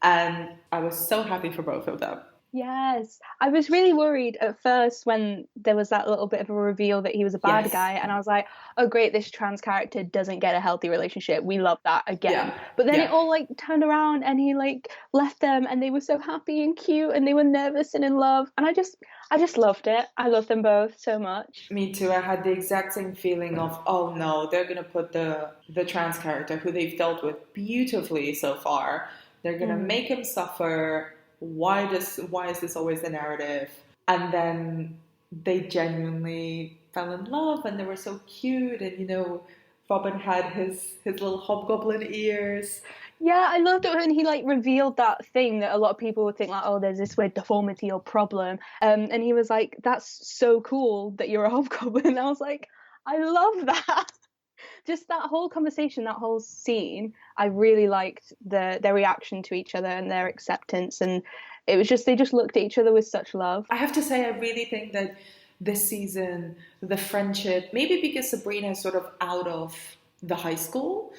and I was so happy for both of them. Yes. I was really worried at first when there was that little bit of a reveal that he was a bad Yes. guy, and I was like, oh great, this trans character doesn't get a healthy relationship. We love that again. Yeah. But then it Yeah. all like turned around and he like left them and they were so happy and cute and they were nervous and in love. And I just loved it. I love them both so much. Me too. I had the exact same feeling of, oh no, they're gonna put the trans character who they've dealt with beautifully so far. They're gonna make him suffer. Why is this always the narrative? And then they genuinely fell in love and they were so cute, and Robin had his little hobgoblin ears. Yeah, I loved it when he like revealed that thing that a lot of people would think like, oh, there's this weird deformity or problem. And he was like, that's so cool that you're a hobgoblin. I was like, I love that. Just that whole conversation, that whole scene, I really liked their reaction to each other and their acceptance. And it was just they just looked at each other with such love. I have to say, I really think that this season, the friendship, maybe because Sabrina is sort of out of the high school,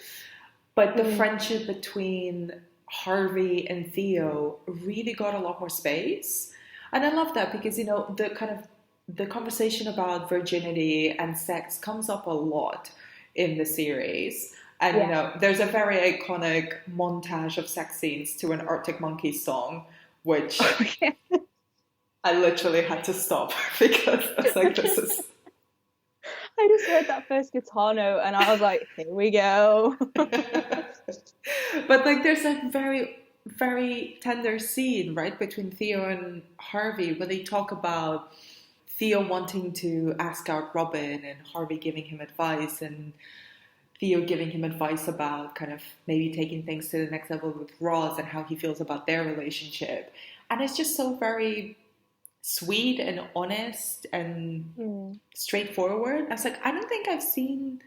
but the friendship between Harvey and Theo really got a lot more space. And I love that because, the conversation about virginity and sex comes up a lot in the series. And, Yeah. there's a very iconic montage of sex scenes to an Arctic Monkeys song, which I literally had to stop because I was like, this is... I just heard that first guitar note and I was like, here we go. But like there's a very, very tender scene, right, between Theo and Harvey where they talk about Theo wanting to ask out Robin and Harvey giving him advice and Theo giving him advice about kind of maybe taking things to the next level with Roz and how he feels about their relationship. And it's just so very sweet and honest and straightforward. I was like, I don't think I've seen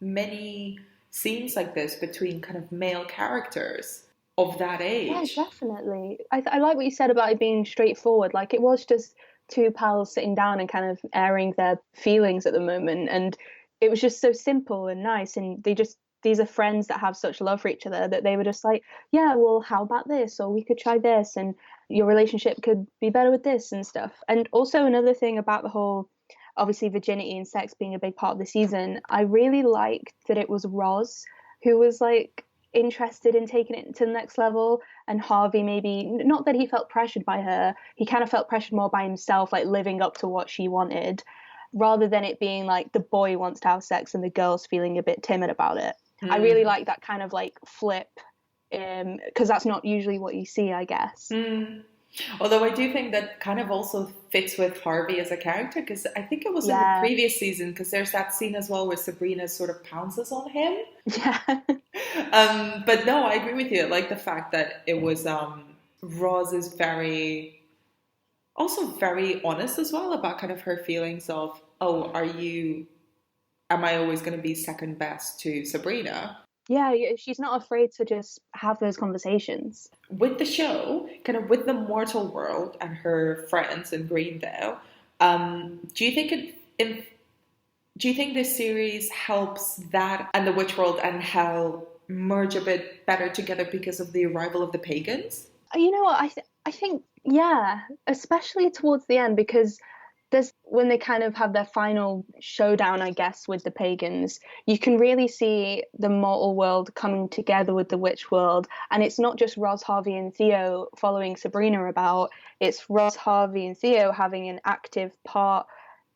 many scenes like this between kind of male characters of that age. Yeah, definitely. I like what you said about it being straightforward. Like it was just two pals sitting down and kind of airing their feelings at the moment, and it was just so simple and nice. And these are friends that have such love for each other that they were just like, yeah, well, how about this? Or we could try this, and your relationship could be better with this and stuff. And also another thing about the whole, obviously, virginity and sex being a big part of the season, I really liked that it was Roz who was like interested in taking it to the next level, and Harvey maybe not that he felt pressured by her, he kind of felt pressured more by himself, like living up to what she wanted, rather than it being like the boy wants to have sex and the girl's feeling a bit timid about it. I really like that kind of like flip, because that's not usually what you see, I guess. Although I do think that kind of also fits with Harvey as a character, because I think it was in the previous season, because there's that scene as well where Sabrina sort of pounces on him. Yeah. But no, I agree with you. I like the fact that it was Roz is also very honest as well about kind of her feelings of, oh, am I always going to be second best to Sabrina? Yeah, she's not afraid to just have those conversations. With the show, kind of with the mortal world and her friends in Greendale, do you think this series helps that and the witch world and hell merge a bit better together because of the arrival of the pagans? You know what? I think, yeah, especially towards the end, because when they kind of have their final showdown, I guess, with the pagans, you can really see the mortal world coming together with the witch world. And it's not just Roz, Harvey, and Theo following Sabrina about, it's Roz, Harvey, and Theo having an active part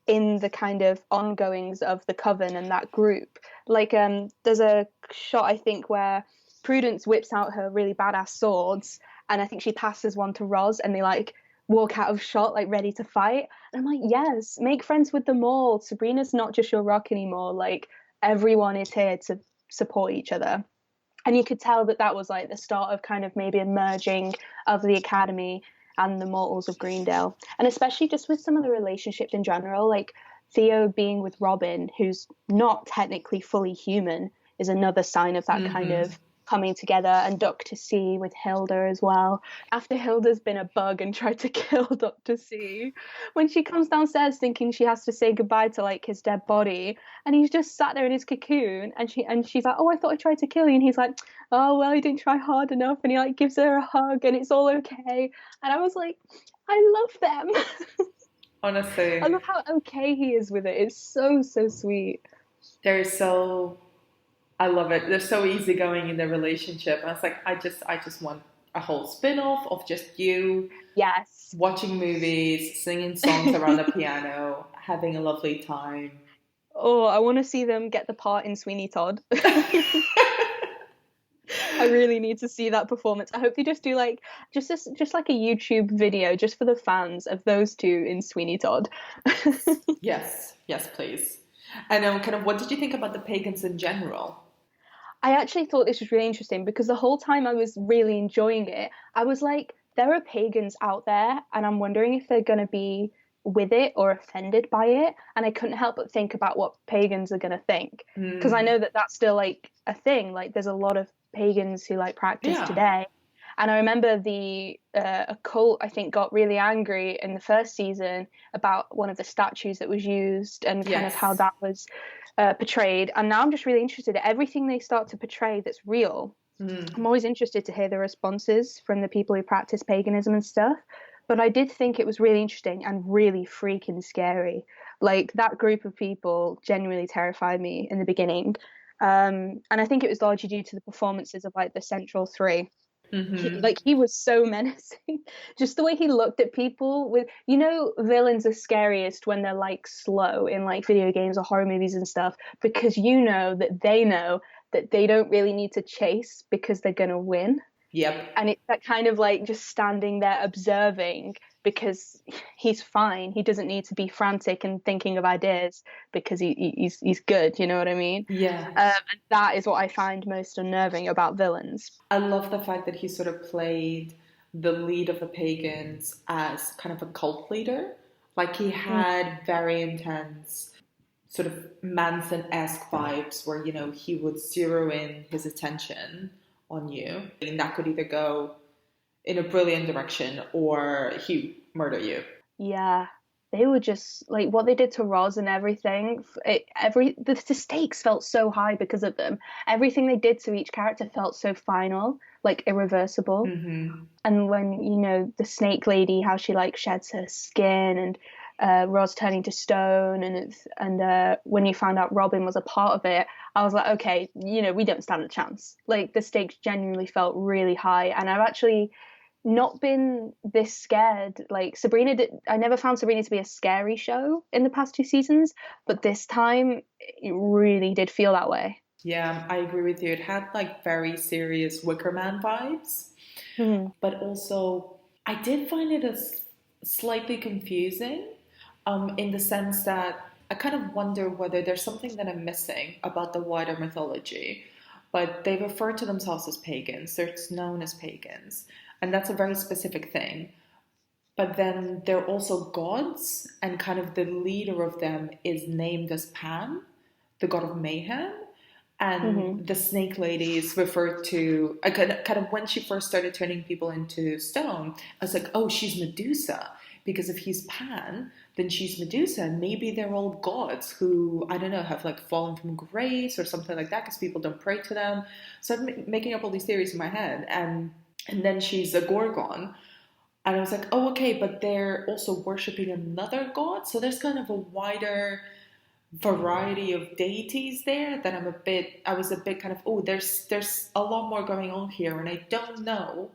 in the kind of ongoings of the coven and that group. Like, there's a shot, I think, where Prudence whips out her really badass swords, and I think she passes one to Roz, and they like walk out of shot, like ready to fight. And I'm like, yes, make friends with them all. Sabrina's not just your rock anymore. Like, everyone is here to support each other. And you could tell that was like the start of kind of maybe a merging of the academy and the mortals of Greendale. And especially just with some of the relationships in general, like Theo being with Robin, who's not technically fully human, is another sign of that kind of coming together. And Dr. C with Hilda as well. After Hilda's been a bug and tried to kill Dr. C, when she comes downstairs thinking she has to say goodbye to like his dead body, and he's just sat there in his cocoon, and she's like, oh, I thought I tried to kill you, and he's like, oh well, you didn't try hard enough, and he like gives her a hug and it's all okay. And I was like, I love them. Honestly, I love how okay he is with it. It's so sweet. I love it. They're so easygoing in their relationship. And it's like, I just want a whole spin-off of just you. Yes. Watching movies, singing songs around the piano, having a lovely time. Oh, I want to see them get the part in Sweeney Todd. I really need to see that performance. I hope they just do like just like a YouTube video just for the fans of those two in Sweeney Todd. Yes, please. And kind of, what did you think about the pagans in general? I actually thought this was really interesting because the whole time I was really enjoying it, I was like, there are pagans out there and I'm wondering if they're going to be with it or offended by it. And I couldn't help but think about what pagans are going to think. Because I know that that's still like a thing. Like there's a lot of pagans who like practice today. And I remember the occult, I think, got really angry in the first season about one of the statues that was used and kind of how that was portrayed. And now I'm just really interested in everything they start to portray that's real. I'm always interested to hear the responses from the people who practice paganism and stuff. But I did think it was really interesting and really freaking scary. Like that group of people genuinely terrified me in the beginning. And I think it was largely due to the performances of like the central three. He was so menacing. Just the way he looked at people with, villains are scariest when they're like slow in like video games or horror movies and stuff, because know that they don't really need to chase because they're going to win. Yep. And it's that kind of like just standing there observing because he's fine. He doesn't need to be frantic and thinking of ideas because he's good. You know what I mean? Yeah. And that is what I find most unnerving about villains. I love the fact that he sort of played the lead of the pagans as kind of a cult leader. Like he had very intense sort of Manson-esque vibes where, he would zero in his attention on you. And that could either go in a brilliant direction or he murder you. Yeah, they were just like what they did to Roz and everything. The stakes felt so high because of them. Everything they did to each character felt so final, like irreversible. And when the snake lady, how she like sheds her skin, and Roz turning to stone, and when you found out Robin was a part of it, I was like, okay, we don't stand a chance. Like the stakes genuinely felt really high, and I've actually not been this scared. Like I never found Sabrina to be a scary show in the past 2 seasons, but this time it really did feel that way. Yeah, I agree with you. It had like very serious Wicker Man vibes, but also I did find it as slightly confusing. In the sense that I kind of wonder whether there's something that I'm missing about the wider mythology. But they refer to themselves as pagans. They're known as pagans. And that's a very specific thing. But then they're also gods. And kind of the leader of them is named as Pan, the god of mayhem. And the snake lady is referred to, kind of when she first started turning people into stone, I was like, oh, she's Medusa. Because if he's Pan, then she's Medusa. And maybe they're all gods who, I don't know, have like fallen from grace or something like that because people don't pray to them. So I'm making up all these theories in my head. And then she's a Gorgon. And I was like, oh, okay, but they're also worshipping another god. So there's kind of a wider variety of deities there that I was a bit kind of, oh, there's a lot more going on here. And I don't know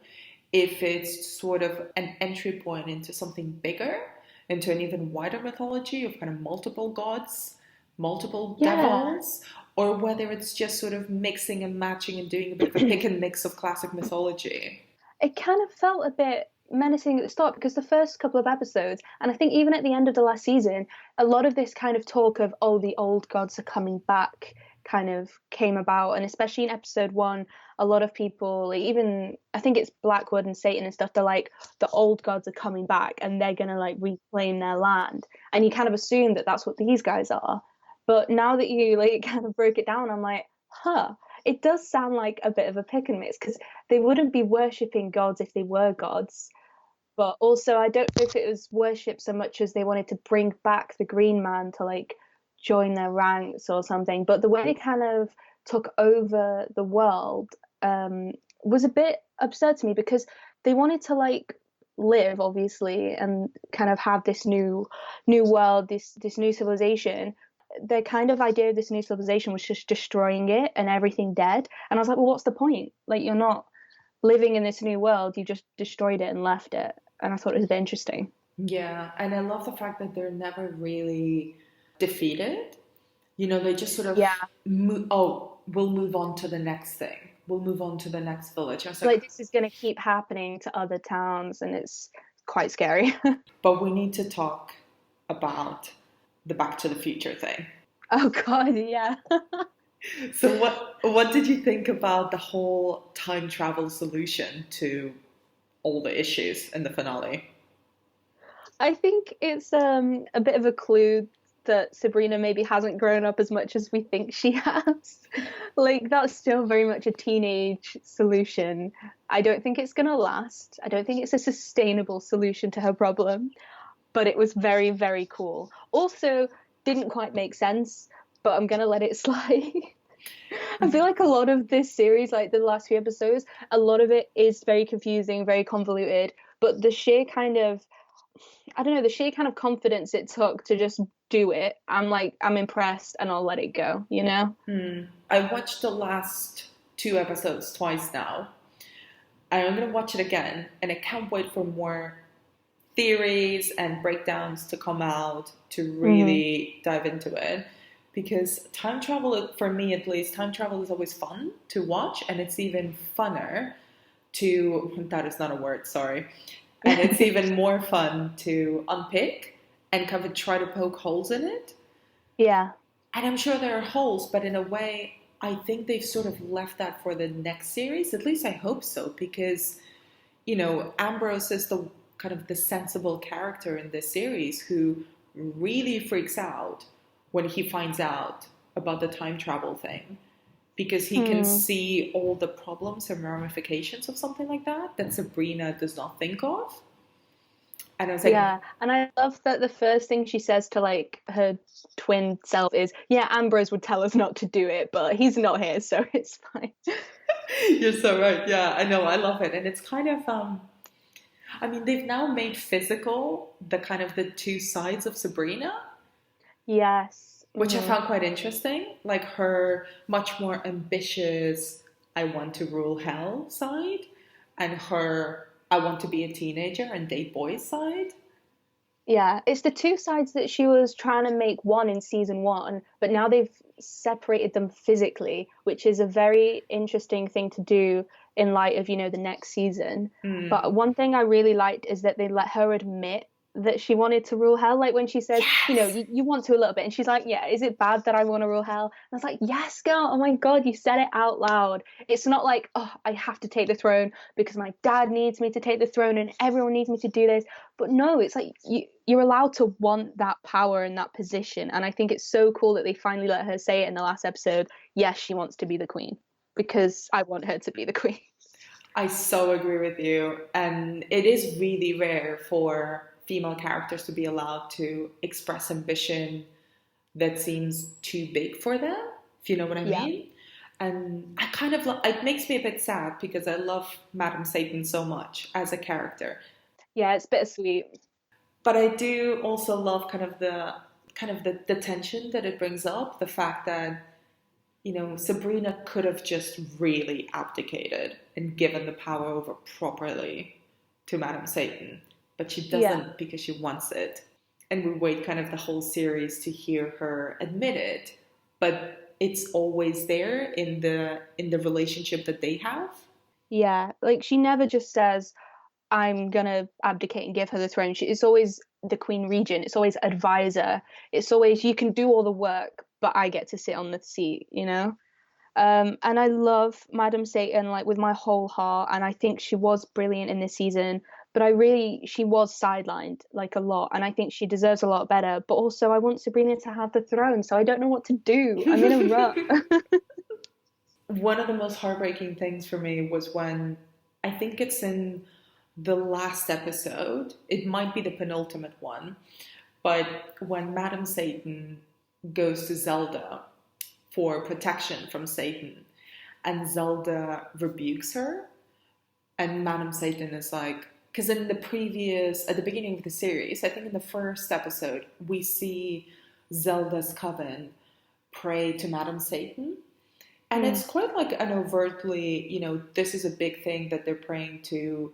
if it's sort of an entry point into something bigger, into an even wider mythology of kind of multiple gods, multiple devils, or whether it's just sort of mixing and matching and doing a bit of a pick and mix of classic mythology. It kind of felt a bit menacing at the start because the first couple of episodes, and I think even at the end of the last season, a lot of this kind of talk of, oh, the old gods are coming back kind of came about. And especially in episode 1, a lot of people, like, even I think it's Blackwood and Satan and stuff, they're like, the old gods are coming back and they're gonna like reclaim their land, and you kind of assume that that's what these guys are. But now that you like kind of broke it down, I'm like, it does sound like a bit of a pick and mix, because they wouldn't be worshipping gods if they were gods. But also, I don't know if it was worship so much as they wanted to bring back the Green Man to like join their ranks or something. But the way they kind of took over the world was a bit absurd to me, because they wanted to like live, obviously, and kind of have this new world, this new civilization. The kind of idea of this new civilization was just destroying it and everything dead. And I was like, well, what's the point? Like, you're not living in this new world, you just destroyed it and left it. And I thought it was a bit interesting. Yeah, and I love the fact that they're never really defeated. You know, they just sort of, we'll move on to the next thing. We'll move on to the next village. I was like, this is going to keep happening to other towns, and it's quite scary. But we need to talk about the Back to the Future thing. Oh, God, yeah. So what did you think about the whole time travel solution to all the issues in the finale? I think it's a bit of a clue that Sabrina maybe hasn't grown up as much as we think she has. Like, that's still very much a teenage solution. I don't think it's going to last. I don't think it's a sustainable solution to her problem. But it was very, very cool. Also, didn't quite make sense, but I'm going to let it slide. I feel like a lot of this series, like the last few episodes, a lot of it is very confusing, very convoluted, but the sheer kind of confidence it took to just do it, I'm impressed, and I'll let it go, you know? I watched the last 2 episodes twice now. I'm going to watch it again, and I can't wait for more theories and breakdowns to come out to really dive into it. Because time travel, for me at least, time travel is always fun to watch, and it's even funner that is not a word, sorry. And it's even more fun to unpick and kind of try to poke holes in it. Yeah. And I'm sure there are holes, but in a way, I think they've sort of left that for the next series. At least I hope so, because, you know, Ambrose is the kind of the sensible character in this series who really freaks out when he finds out about the time travel thing, because he can see all the problems and ramifications of something like that Sabrina does not think of. And I was like, yeah, and I love that the first thing she says to like her twin self is, yeah, Ambrose would tell us not to do it, but he's not here, so it's fine. You're so right. Yeah, I know. I love it. And it's kind of, I mean, they've now made physical the kind of the 2 sides of Sabrina. Yes. Which I found quite interesting. Like her much more ambitious, I want to rule hell side, and her, I want to be a teenager and date boys side. Yeah, it's the 2 sides that she was trying to make one in season 1, but now they've separated them physically, which is a very interesting thing to do in light of, you know, the next season. But one thing I really liked is that they let her admit that she wanted to rule hell. Like when she says, yes, you know, you want to a little bit, and she's like, yeah, is it bad that I want to rule hell? And I was like, yes, girl, oh my God, you said it out loud. It's not like, oh, I have to take the throne because my dad needs me to take the throne and everyone needs me to do this. But no, it's like you're allowed to want that power and that position. And I think it's so cool that they finally let her say it in the last episode. Yes, she wants to be the queen, because I want her to be the queen. I so agree with you. And it is really rare for female characters to be allowed to express ambition that seems too big for them, if you know what I mean. And I kind of, it makes me a bit sad, because I love Madam Satan so much as a character. Yeah, it's bittersweet. But I do also love the tension that it brings up, the fact that, Sabrina could have just really abdicated and given the power over properly to Madame Satan, but she Yeah. doesn't because she wants it. And we wait kind of the whole series to hear her admit it, but it's always there in the relationship that they have. Yeah, like she never just says, I'm gonna abdicate and give her the throne. It's always the Queen Regent. It's always advisor. It's always you can do all the work, but I get to sit on the seat, you know? And I love Madam Satan like with my whole heart, and I think she was brilliant in this season. But she was sidelined like a lot, and I think she deserves a lot better. But also, I want Sabrina to have the throne, so I don't know what to do. I'm in a rut. One of the most heartbreaking things for me was when, I think it's in the last episode, it might be the penultimate one, but when Madame Satan goes to Zelda for protection from Satan, and Zelda rebukes her, and Madame Satan is like, because at the beginning of the series, I think in the first episode, we see Zelda's coven pray to Madame Satan. And it's quite like an overtly, this is a big thing that they're praying to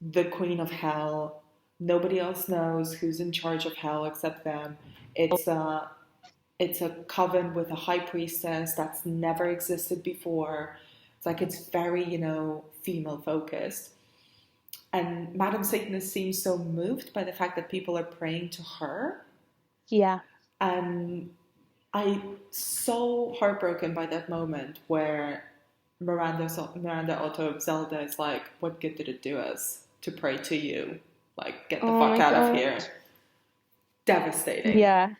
the Queen of Hell. Nobody else knows who's in charge of hell except them. It's a coven with a high priestess that's never existed before. It's like it's very, female focused. And Madame Satanist seems so moved by the fact that people are praying to her. Yeah. And I so heartbroken by that moment where Miranda Otto Zelda is like, what good did it do us to pray to you? Like, get the fuck out of here. Devastating. Yeah.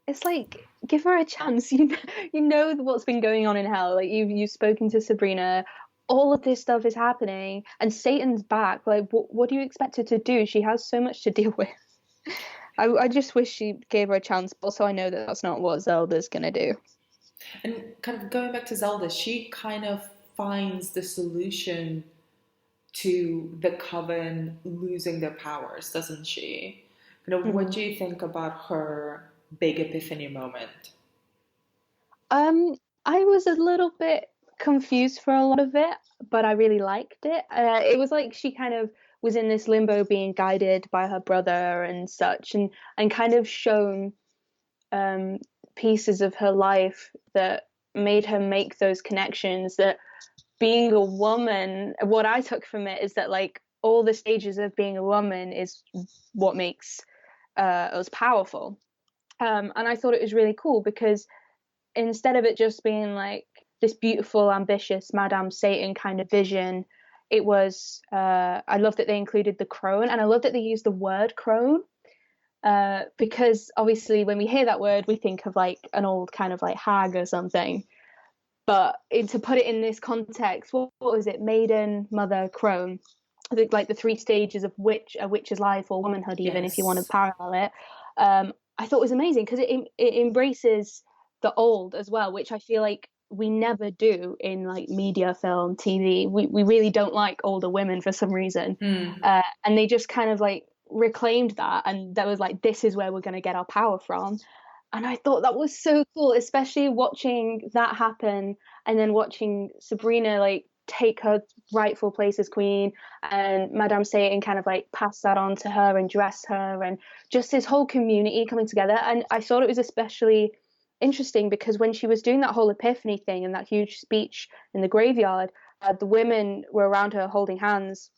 It's like, give her a chance. You know what's been going on in hell. Like you've spoken to Sabrina. All of this stuff is happening, and Satan's back. Like, what do you expect her to do? She has so much to deal with. I just wish she gave her a chance. But also, I know that that's not what Zelda's gonna do. And kind of going back to Zelda, she kind of finds the solution to the coven losing their powers, doesn't she? What do you think about her big epiphany moment? I was a little bit confused for a lot of it, but I really liked it. It was like she kind of was in this limbo, being guided by her brother and such, and kind of shown pieces of her life that made her make those connections. That being a woman, what I took from it is that like all the stages of being a woman is what makes us powerful. And I thought it was really cool because instead of it just being like this beautiful, ambitious Madame Satan kind of vision, it was, I love that they included the crone, and I love that they used the word crone, because obviously when we hear that word, we think of like an old kind of like hag or something. But to put it in this context, what was it? Maiden, mother, crone. I think like the three stages of a witch's life, or womanhood, even if you want to parallel it. I thought was amazing because it embraces the old as well, which I feel like we never do in like media, film, TV. We really don't like older women for some reason. And they just kind of like reclaimed that, and that was like, this is where we're going to get our power from. And I thought that was so cool, especially watching that happen and then watching Sabrina like take her rightful place as queen, and Madame Satan kind of like pass that on to her and dress her, and just this whole community coming together. And I thought it was especially interesting because when she was doing that whole epiphany thing and that huge speech in the graveyard, the women were around her holding hands.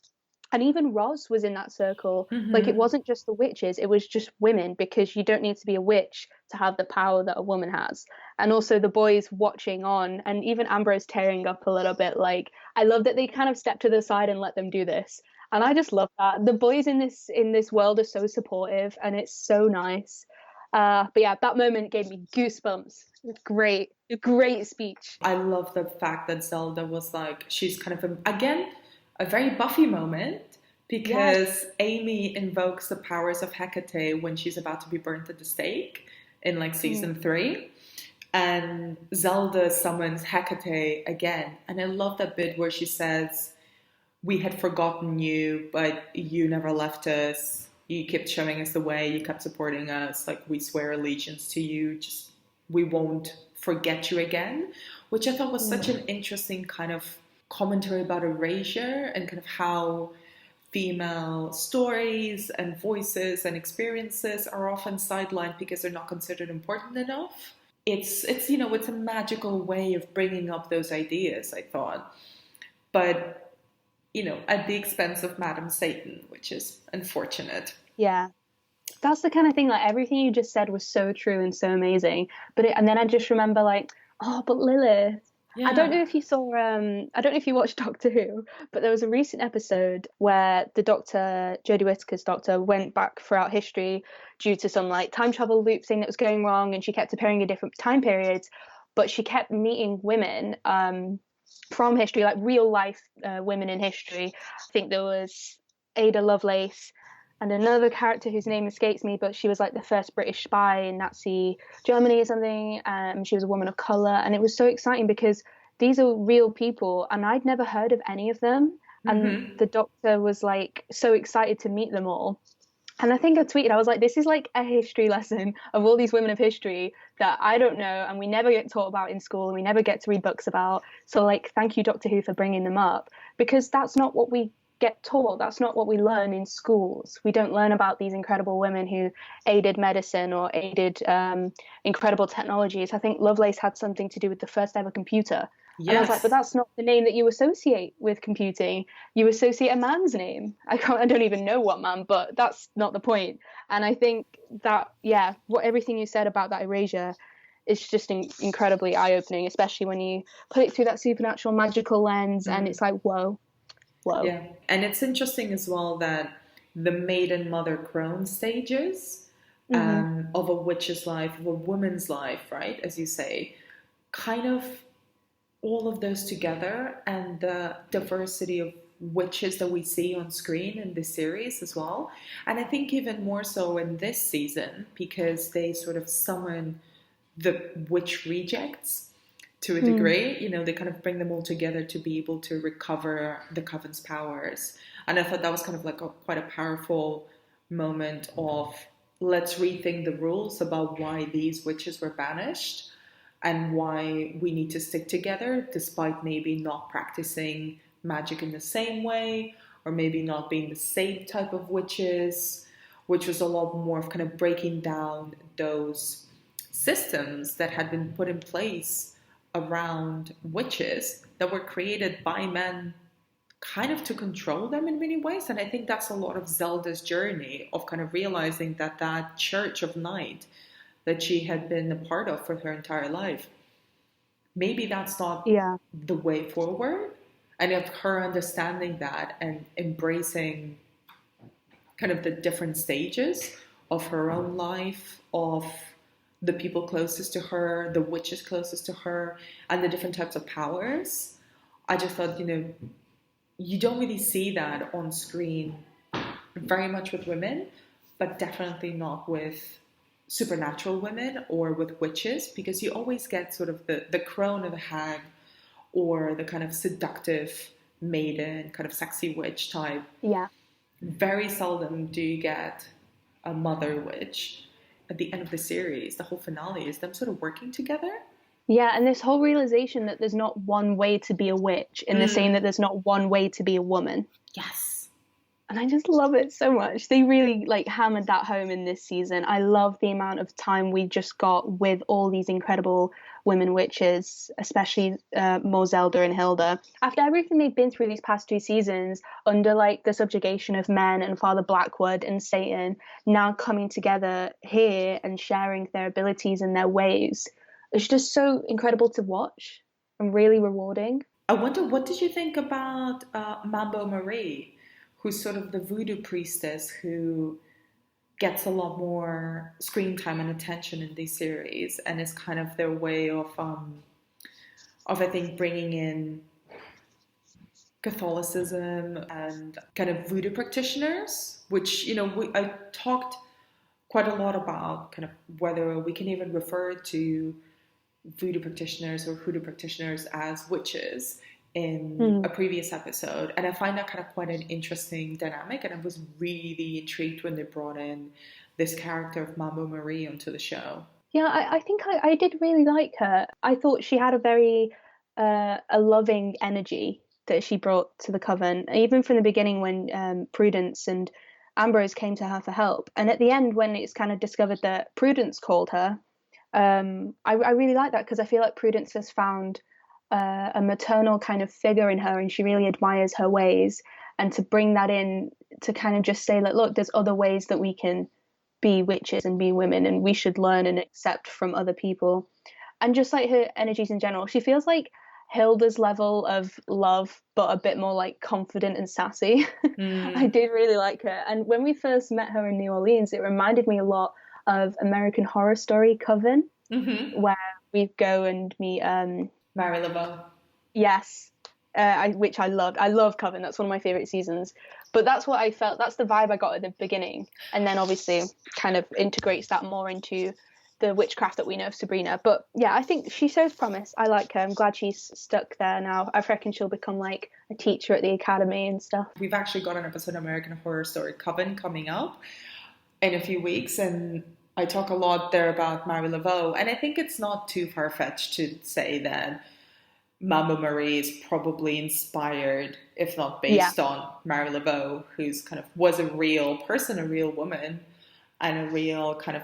And even Roz was in that circle. Like, it wasn't just the witches, it was just women, because you don't need to be a witch to have the power that a woman has. And also the boys watching on, and even Ambrose tearing up a little bit. Like, I love that they kind of stepped to the side and let them do this. And I just love that. The boys in this world are so supportive, and it's so nice. But yeah, that moment gave me goosebumps. Great. A great speech. I love the fact that Zelda was like, she's kind of, again, a very Buffy moment, because Amy invokes the powers of Hecate when she's about to be burnt at the stake in like season 3, and Zelda summons Hecate again. And I love that bit where she says, we had forgotten you, but you never left us. You kept showing us the way. You kept supporting us. Like, we swear allegiance to you. Just, we won't forget you again, which I thought was such an interesting kind of commentary about erasure and kind of how female stories and voices and experiences are often sidelined because they're not considered important enough. It's it's a magical way of bringing up those ideas, I thought, but at the expense of Madam Satan, which is unfortunate. Yeah. That's the kind of thing, like everything you just said was so true and so amazing. And then I just remember like, oh, but Lilith. Yeah. I don't know if you saw, I don't know if you watched Doctor Who, but there was a recent episode where the doctor, Jodie Whittaker's doctor, went back throughout history due to some like time travel loop thing that was going wrong, and she kept appearing in different time periods, but she kept meeting women from history, like real life women in history. I think there was Ada Lovelace and another character whose name escapes me, but she was like the first British spy in Nazi Germany or something. She was a woman of color, and it was so exciting because these are real people, and I'd never heard of any of them. And the doctor was like so excited to meet them all. And I think I tweeted, I was like, this is like a history lesson of all these women of history that I don't know, and we never get taught about in school, and we never get to read books about. So like, thank you, Doctor Who, for bringing them up, because that's not what we get taught. That's not what we learn in schools. We don't learn about these incredible women who aided medicine or aided incredible technologies. I think Lovelace had something to do with the first ever computer. Yes. And I was like, but that's not the name that you associate with computing. You associate a man's name. I don't even know what man, but that's not the point. And I think that, yeah, everything you said about that erasure is just incredibly eye-opening, especially when you put it through that supernatural magical lens, and it's like, whoa. Yeah, and it's interesting as well that the maiden, mother, crone stages of a witch's life, of a woman's life, right, as you say, kind of all of those together, and the diversity of witches that we see on screen in this series as well. And I think even more so in this season, because they sort of summon the witch rejects to a degree. They kind of bring them all together to be able to recover the coven's powers. And I thought that was kind of like quite a powerful moment of, let's rethink the rules about why these witches were banished and why we need to stick together despite maybe not practicing magic in the same way, or maybe not being the same type of witches, which was a lot more of kind of breaking down those systems that had been put in place around witches that were created by men kind of to control them in many ways. And I think that's a lot of Zelda's journey of kind of realizing that church of night that she had been a part of for her entire life, maybe that's not the way forward. And of her understanding that and embracing kind of the different stages of her own life, of the people closest to her, the witches closest to her, and the different types of powers. I just thought, you don't really see that on screen very much with women, but definitely not with supernatural women or with witches, because you always get sort of the crone or the hag, or the kind of seductive maiden, kind of sexy witch type. Yeah. Very seldom do you get a mother witch. At the end of the series, the whole finale is them sort of working together. Yeah, and this whole realization that there's not one way to be a witch, in the same that there's not one way to be a woman. Yes. And I just love it so much. They really hammered that home in this season. I love the amount of time we just got with all these incredible women witches, especially more Zelda and Hilda. After everything they've been through these past 2 seasons, under the subjugation of men and Father Blackwood and Satan, now coming together here and sharing their abilities and their ways, it's just so incredible to watch and really rewarding. I wonder, what did you think about Mambo Marie, who's sort of the voodoo priestess who gets a lot more screen time and attention in these series, and is kind of their way of I think bringing in Catholicism and kind of voodoo practitioners, which I talked quite a lot about kind of whether we can even refer to voodoo practitioners or hoodoo practitioners as witches in a previous episode, and I find that kind of quite an interesting dynamic, and I was really intrigued when they brought in this character of Mambo Marie onto the show. Yeah, I think I did really like her. I thought she had a very a loving energy that she brought to the coven, even from the beginning when Prudence and Ambrose came to her for help, and at the end when it's kind of discovered that Prudence called her. I really like that because I feel like Prudence has found a maternal kind of figure in her, and she really admires her ways. And to bring that in to kind of just say, like, look, there's other ways that we can be witches and be women, and we should learn and accept from other people. And just like her energies in general, she feels like Hilda's level of love, but a bit more like confident and sassy. I did really like her. And when we first met her in New Orleans, it reminded me a lot of American Horror Story Coven, where we go and meet Mary Laveau. Yes, which I loved. I love Coven. That's one of my favorite seasons. But that's what I felt. That's the vibe I got at the beginning, and then obviously kind of integrates that more into the witchcraft that we know of Sabrina. But yeah, I think she shows promise. I like her. I'm glad she's stuck there now. I reckon she'll become like a teacher at the academy and stuff. We've actually got an episode of American Horror Story Coven coming up in a few weeks, and I talk a lot there about Mary Laveau, and I think it's not too far-fetched to say that Mambo Marie is probably inspired, if not based on Mary Laveau, who's kind of was a real person, a real woman, and a real kind of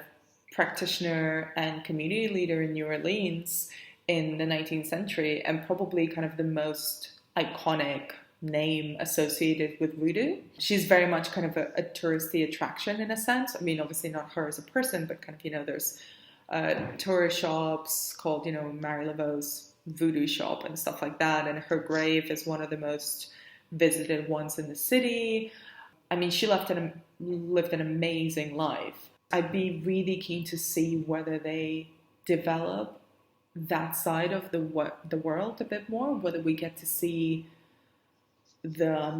practitioner and community leader in New Orleans in the 19th century, and probably kind of the most iconic name associated with voodoo. She's very much kind of a touristy attraction in a sense. I mean, obviously not her as a person, but kind of, there's tourist shops called, Mary Laveau's voodoo shop and stuff like that. And her grave is one of the most visited ones in the city. I mean, she lived an amazing life. I'd be really keen to see whether they develop that side of the world a bit more, whether we get to see the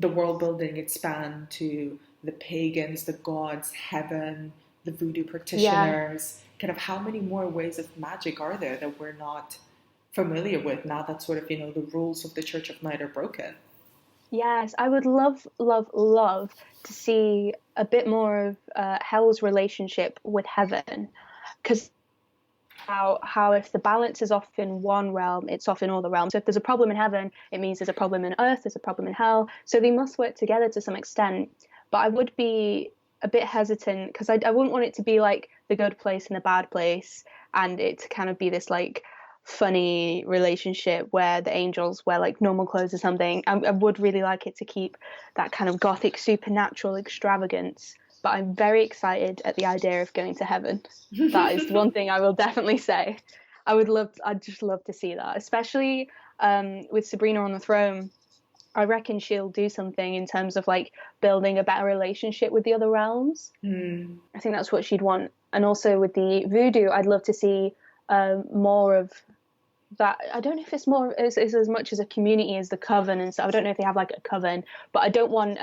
world building expand to the pagans, the gods, heaven, the voodoo practitioners. Kind of how many more ways of magic are there that we're not familiar with now that sort of, the rules of the Church of Night are broken? Yes, I would love to see a bit more of Hell's relationship with heaven, because how if the balance is off in one realm, it's off in all the realms. So if there's a problem in heaven, it means there's a problem in earth, there's a problem in hell. So they must work together to some extent. But I would be a bit hesitant because I wouldn't want it to be like the good place and the bad place, and it to kind of be this like funny relationship where the angels wear like normal clothes or something. I would really like it to keep that kind of gothic supernatural extravagance. But I'm very excited at the idea of going to heaven. That is one thing I will definitely say. I'd just love to see that, especially with Sabrina on the throne. I reckon she'll do something in terms of like building a better relationship with the other realms. I think that's what she'd want. And also with the voodoo, I'd love to see more of that. I don't know if it's more as much as a community as the coven and stuff. I don't know if they have like a coven, but I don't want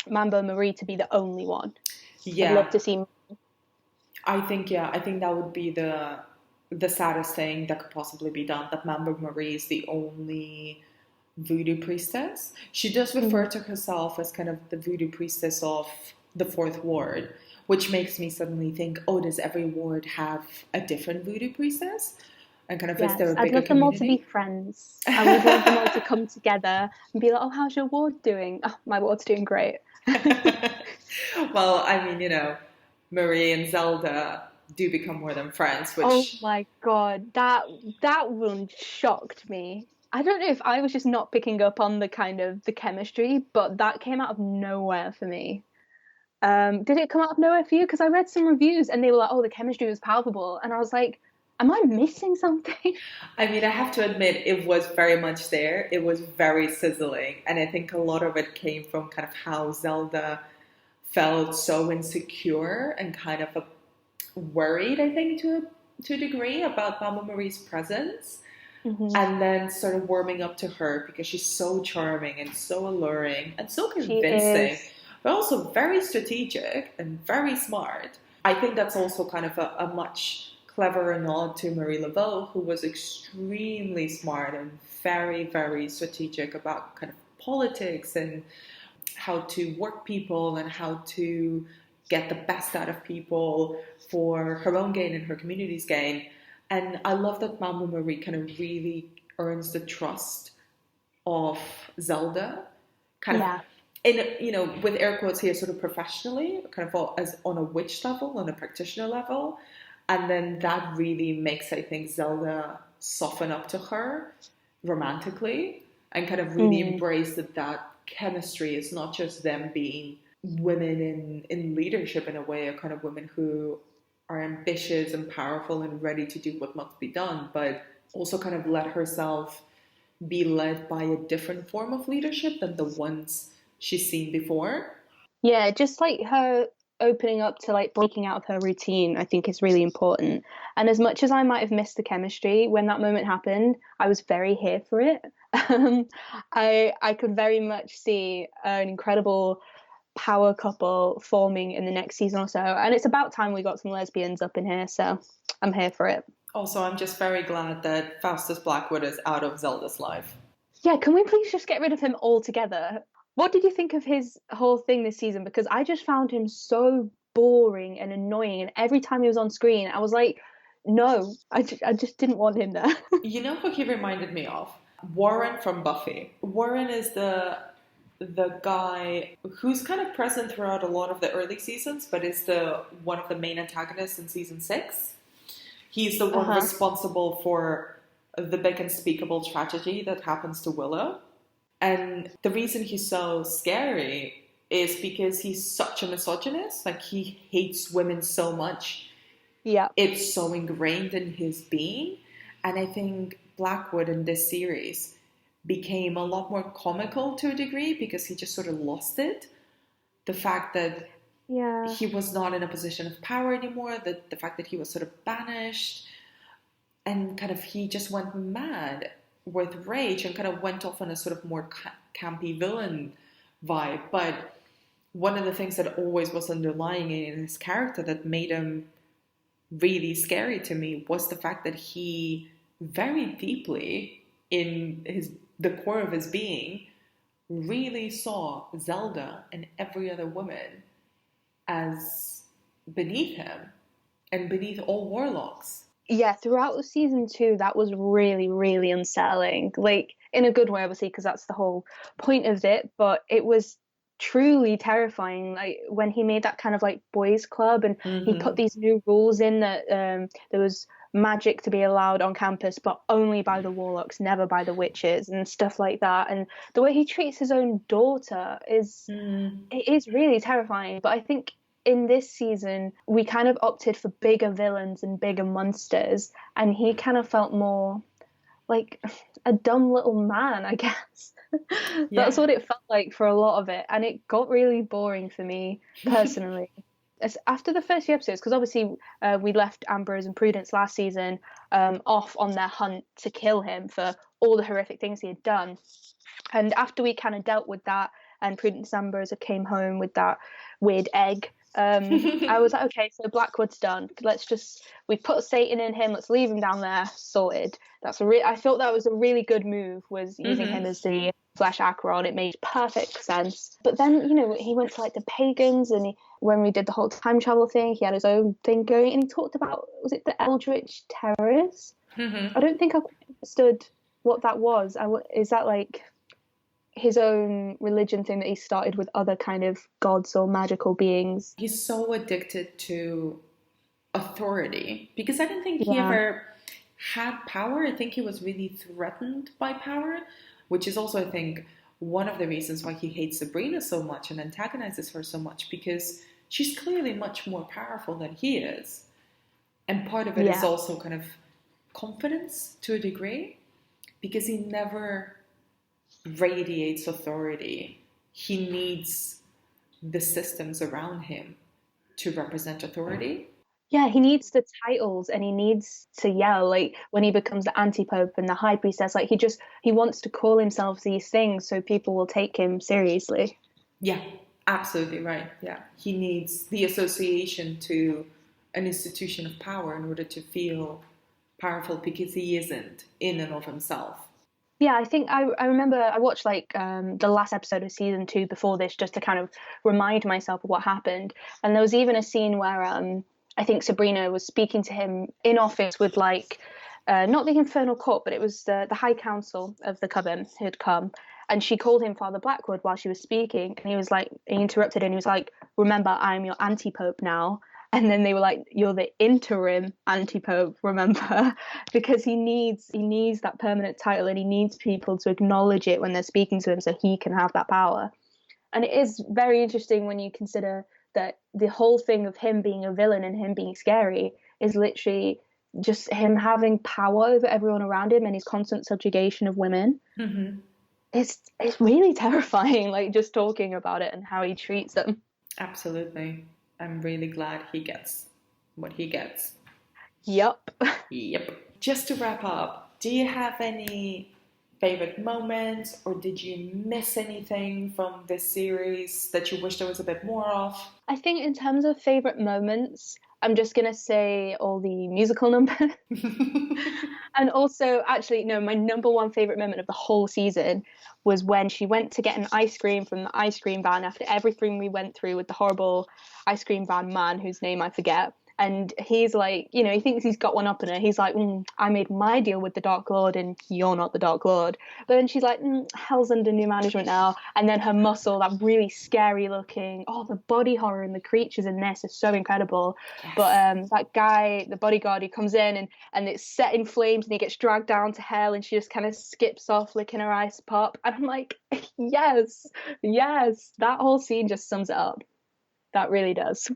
Mambo Marie to be the only one. I'd love to see. I think that would be the saddest thing that could possibly be done, that Mambo Marie is the only voodoo priestess. She does refer to herself as kind of the voodoo priestess of the Fourth Ward, which makes me suddenly think, does every ward have a different voodoo priestess? And kind of, is there a bigger I'd love them all to be friends. I would want them all to come together and be like, oh, how's your ward doing? Oh, my ward's doing great. Well, I mean, Marie and Zelda do become more than friends, which... Oh my god, that one shocked me. I don't know if I was just not picking up on the kind of the chemistry, but that came out of nowhere for me. Did it come out of nowhere for you? Because I read some reviews and they were like, oh, the chemistry was palpable. And I was like, am I missing something? I mean, I have to admit, it was very much there. It was very sizzling. And I think a lot of it came from kind of how Zelda felt so insecure and kind of worried, I think, to a degree about Mambo Marie's presence. And then started warming up to her because she's so charming and so alluring and so convincing, but also very strategic and very smart. I think that's also kind of a much clever nod to Marie Laveau, who was extremely smart and very, very strategic about kind of politics and how to work people and how to get the best out of people for her own gain and her community's gain. And I love that Mamu Marie kind of really earns the trust of Zelda, kind of in, you know, with air quotes here, sort of professionally, kind of as on a witch level, on a practitioner level. And then that really makes, I think, Zelda soften up to her romantically and kind of really embrace that chemistry is not just them being women in leadership in a way, or kind of women who are ambitious and powerful and ready to do what must be done, but also kind of let herself be led by a different form of leadership than the ones she's seen before. Yeah, just like her opening up to like breaking out of her routine, I think is really important. And as much as I might have missed the chemistry when that moment happened, I was very here for it. I could very much see an incredible power couple forming in the next season or so. And it's about time we got some lesbians up in here, so I'm here for it. Also, I'm just very glad that Faustus Blackwood is out of Zelda's life. Yeah, can we please just get rid of him altogether? What did you think of his whole thing this season? Because I just found him so boring and annoying. And every time he was on screen, I was like, no, I just didn't want him there. You know who he reminded me of? Warren from Buffy. Warren is the guy who's kind of present throughout a lot of the early seasons, but is the one of the main antagonists in season 6. He's the one responsible for the big unspeakable tragedy that happens to Willow. And the reason he's so scary is because he's such a misogynist. Like, he hates women so much. Yeah. It's so ingrained in his being. And I think Blackwood in this series became a lot more comical to a degree because he just sort of lost it. The fact that he was not in a position of power anymore, the fact that he was sort of banished, and kind of he just went mad with rage and kind of went off on a sort of more campy villain vibe. But one of the things that always was underlying in his character that made him really scary to me was the fact that he very deeply in the core of his being really saw Zelda and every other woman as beneath him and beneath all warlocks. Yeah, throughout the season 2, that was really, really unsettling. Like, in a good way, obviously, because that's the whole point of it. But it was truly terrifying. Like, when he made that kind of like boys' club, and he put these new rules in that there was magic to be allowed on campus, but only by the warlocks, never by the witches, and stuff like that. And the way he treats his own daughter it is really terrifying. But I think in this season, we kind of opted for bigger villains and bigger monsters, and he kind of felt more like a dumb little man, I guess. That's what it felt like for a lot of it, and it got really boring for me personally. After the first few episodes, because obviously we left Ambrose and Prudence last season off on their hunt to kill him for all the horrific things he had done, and after we kind of dealt with that, and Prudence and Ambrose came home with that weird egg, I was like, okay, so Blackwood's done. We put Satan in him. Let's leave him down there, sorted. I thought that was a really good move, was using him as the Flash Acheron. It made perfect sense. But then, he went to like the pagans, and when we did the whole time travel thing, he had his own thing going, and he talked about, was it the Eldritch Terrors? I don't think I understood what that was. Is that like his own religion thing that he started with other kind of gods or magical beings? He's so addicted to authority because I don't think he ever had power. I think he was really threatened by power, which is also, I think, one of the reasons why he hates Sabrina so much and antagonizes her so much, because she's clearly much more powerful than he is. And part of it is also kind of confidence to a degree, because he never radiates authority. He needs the systems around him to represent authority. Yeah, he needs the titles, and he needs to yell, like when he becomes the anti-pope and the high priestess, like he wants to call himself these things so people will take him seriously. Yeah, absolutely right. Yeah, he needs the association to an institution of power in order to feel powerful, because he isn't in and of himself. Yeah, I think I remember I watched like the last episode of season 2 before this, just to kind of remind myself of what happened. And there was even a scene where I think Sabrina was speaking to him in office with like not the Infernal Court, but it was the High Council of the Coven who had come. And she called him Father Blackwood while she was speaking. And he was like, he interrupted her and he was like, remember, I'm your anti-pope now. And then they were like, you're the interim anti-pope, remember? Because he needs that permanent title, and he needs people to acknowledge it when they're speaking to him so he can have that power. And it is very interesting when you consider that the whole thing of him being a villain and him being scary is literally just him having power over everyone around him and his constant subjugation of women. Mm-hmm. It's really terrifying, like just talking about it and how he treats them. Absolutely. I'm really glad he gets what he gets. Yep. Just to wrap up, do you have any favorite moments, or did you miss anything from this series that you wish there was a bit more of? I think in terms of favorite moments, I'm just going to say all the musical numbers. And also, actually, no, my number one favorite moment of the whole season was when she went to get an ice cream from the ice cream van after everything we went through with the horrible ice cream van man whose name I forget. And he's like, you know, he thinks he's got one up on her. He's like, I made my deal with the Dark Lord and you're not the Dark Lord. But then she's like, hell's under new management now. And then her muscle, that really scary looking, the body horror and the creatures in this is so incredible. Yes. But that guy, the bodyguard, he comes in and it's set in flames and he gets dragged down to hell and she just kind of skips off licking her ice pop. And I'm like, yes, that whole scene just sums it up. That really does.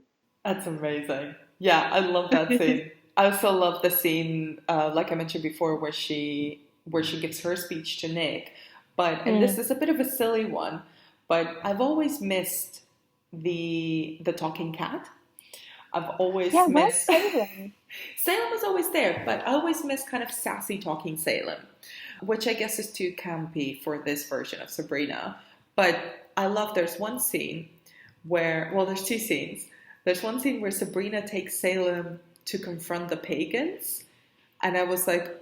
That's amazing. Yeah, I love that scene. I also love the scene, like I mentioned before, where she gives her speech to Nick. And this is a bit of a silly one, but I've always missed the talking cat. I've always missed Salem. Salem was always there, but I always miss kind of sassy talking Salem, which I guess is too campy for this version of Sabrina. But I love, there's one scene where, there's two scenes. There's one scene where Sabrina takes Salem to confront the pagans. And I was like,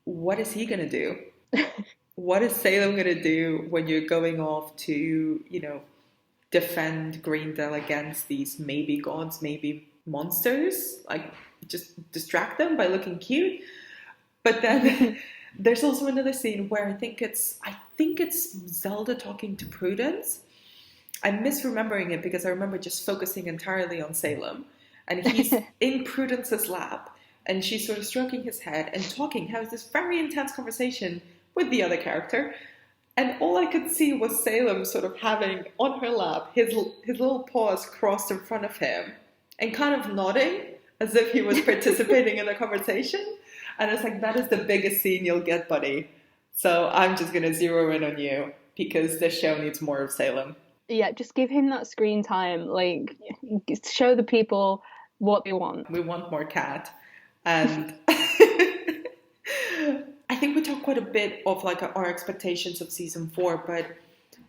what is he going to do? What is Salem going to do when you're going off to, defend Greendale against these maybe gods, maybe monsters? Like, just distract them by looking cute. But then there's also another scene where I think it's Zelda talking to Prudence. I'm misremembering it because I remember just focusing entirely on Salem. And he's in Prudence's lap and she's sort of stroking his head and talking, has this very intense conversation with the other character. And all I could see was Salem sort of having on her lap his little paws crossed in front of him and kind of nodding as if he was participating in the conversation. And it's like, that is the biggest scene you'll get, buddy. So I'm just going to zero in on you because this show needs more of Salem. Yeah, just give him that screen time. Like, show the people what they want. We want more cat. And I think we talked quite a bit of like our expectations of season 4, but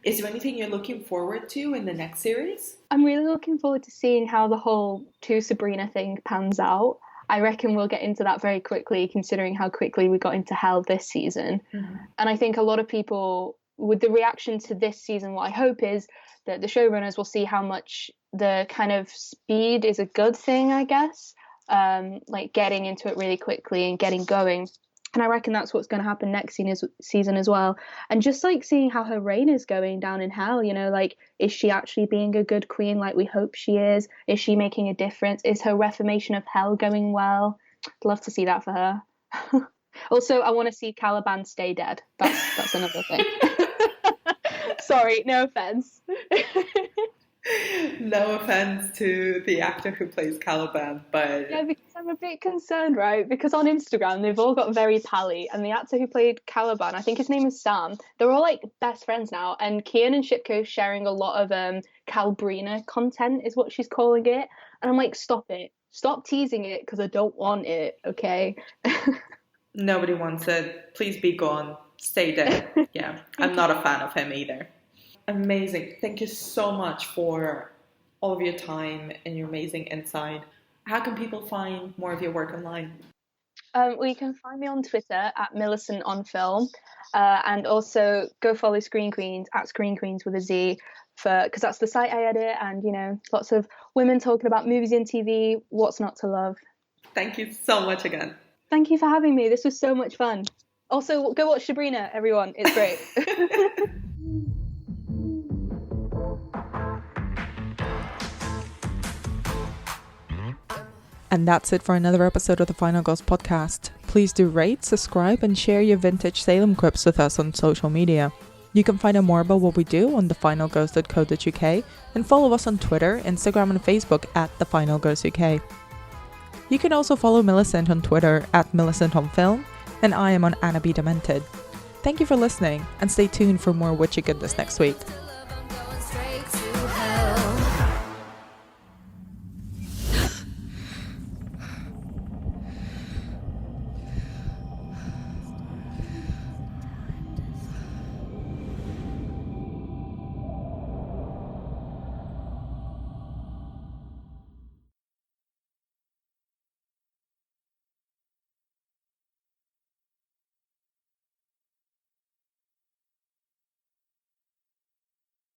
is there anything you're looking forward to in the next series? I'm really looking forward to seeing how the whole To Sabrina thing pans out. I reckon we'll get into that very quickly, considering how quickly we got into hell this season. Mm-hmm. And I think a lot of people, with the reaction to this season, what I hope is that the showrunners will see how much the kind of speed is a good thing, I guess, like getting into it really quickly and getting going. And I reckon that's what's going to happen next season as well. And just like seeing how her reign is going down in hell, like, is she actually being a good queen like we hope she is? Is she making a difference? Is her reformation of hell going well? I'd love to see that for her. Also, I want to see Caliban stay dead. That's another thing. Sorry, no offense. No offense to the actor who plays Caliban, but... Yeah, because I'm a bit concerned, right? Because on Instagram, they've all got very pally, and the actor who played Caliban, I think his name is Sam, they're all, like, best friends now, and Kian and Shipko sharing a lot of Calbrina content, is what she's calling it, and I'm like, stop it. Stop teasing it, because I don't want it, okay? Nobody wants it. Please be gone. Stay dead. Yeah, I'm not a fan of him either. Amazing. Thank you so much for all of your time and your amazing insight. How can people find more of your work online? Well, you can find me on Twitter at Millicent on Film, and also go follow Screen Queens at Screen Queens with a Z, because that's the site I edit, and lots of women talking about movies and TV, what's not to love. Thank you so much again. Thank you for having me. This was so much fun. Also, go watch Sabrina, everyone. It's great. And that's it for another episode of the Final Ghost podcast. Please do rate, subscribe, and share your vintage Salem quips with us on social media. You can find out more about what we do on thefinalghost.co.uk and follow us on Twitter, Instagram, and Facebook at thefinalghostuk. You can also follow Millicent on Twitter at Millicent on Film, and I am on Anna B. Demented. Thank you for listening, and stay tuned for more witchy goodness next week.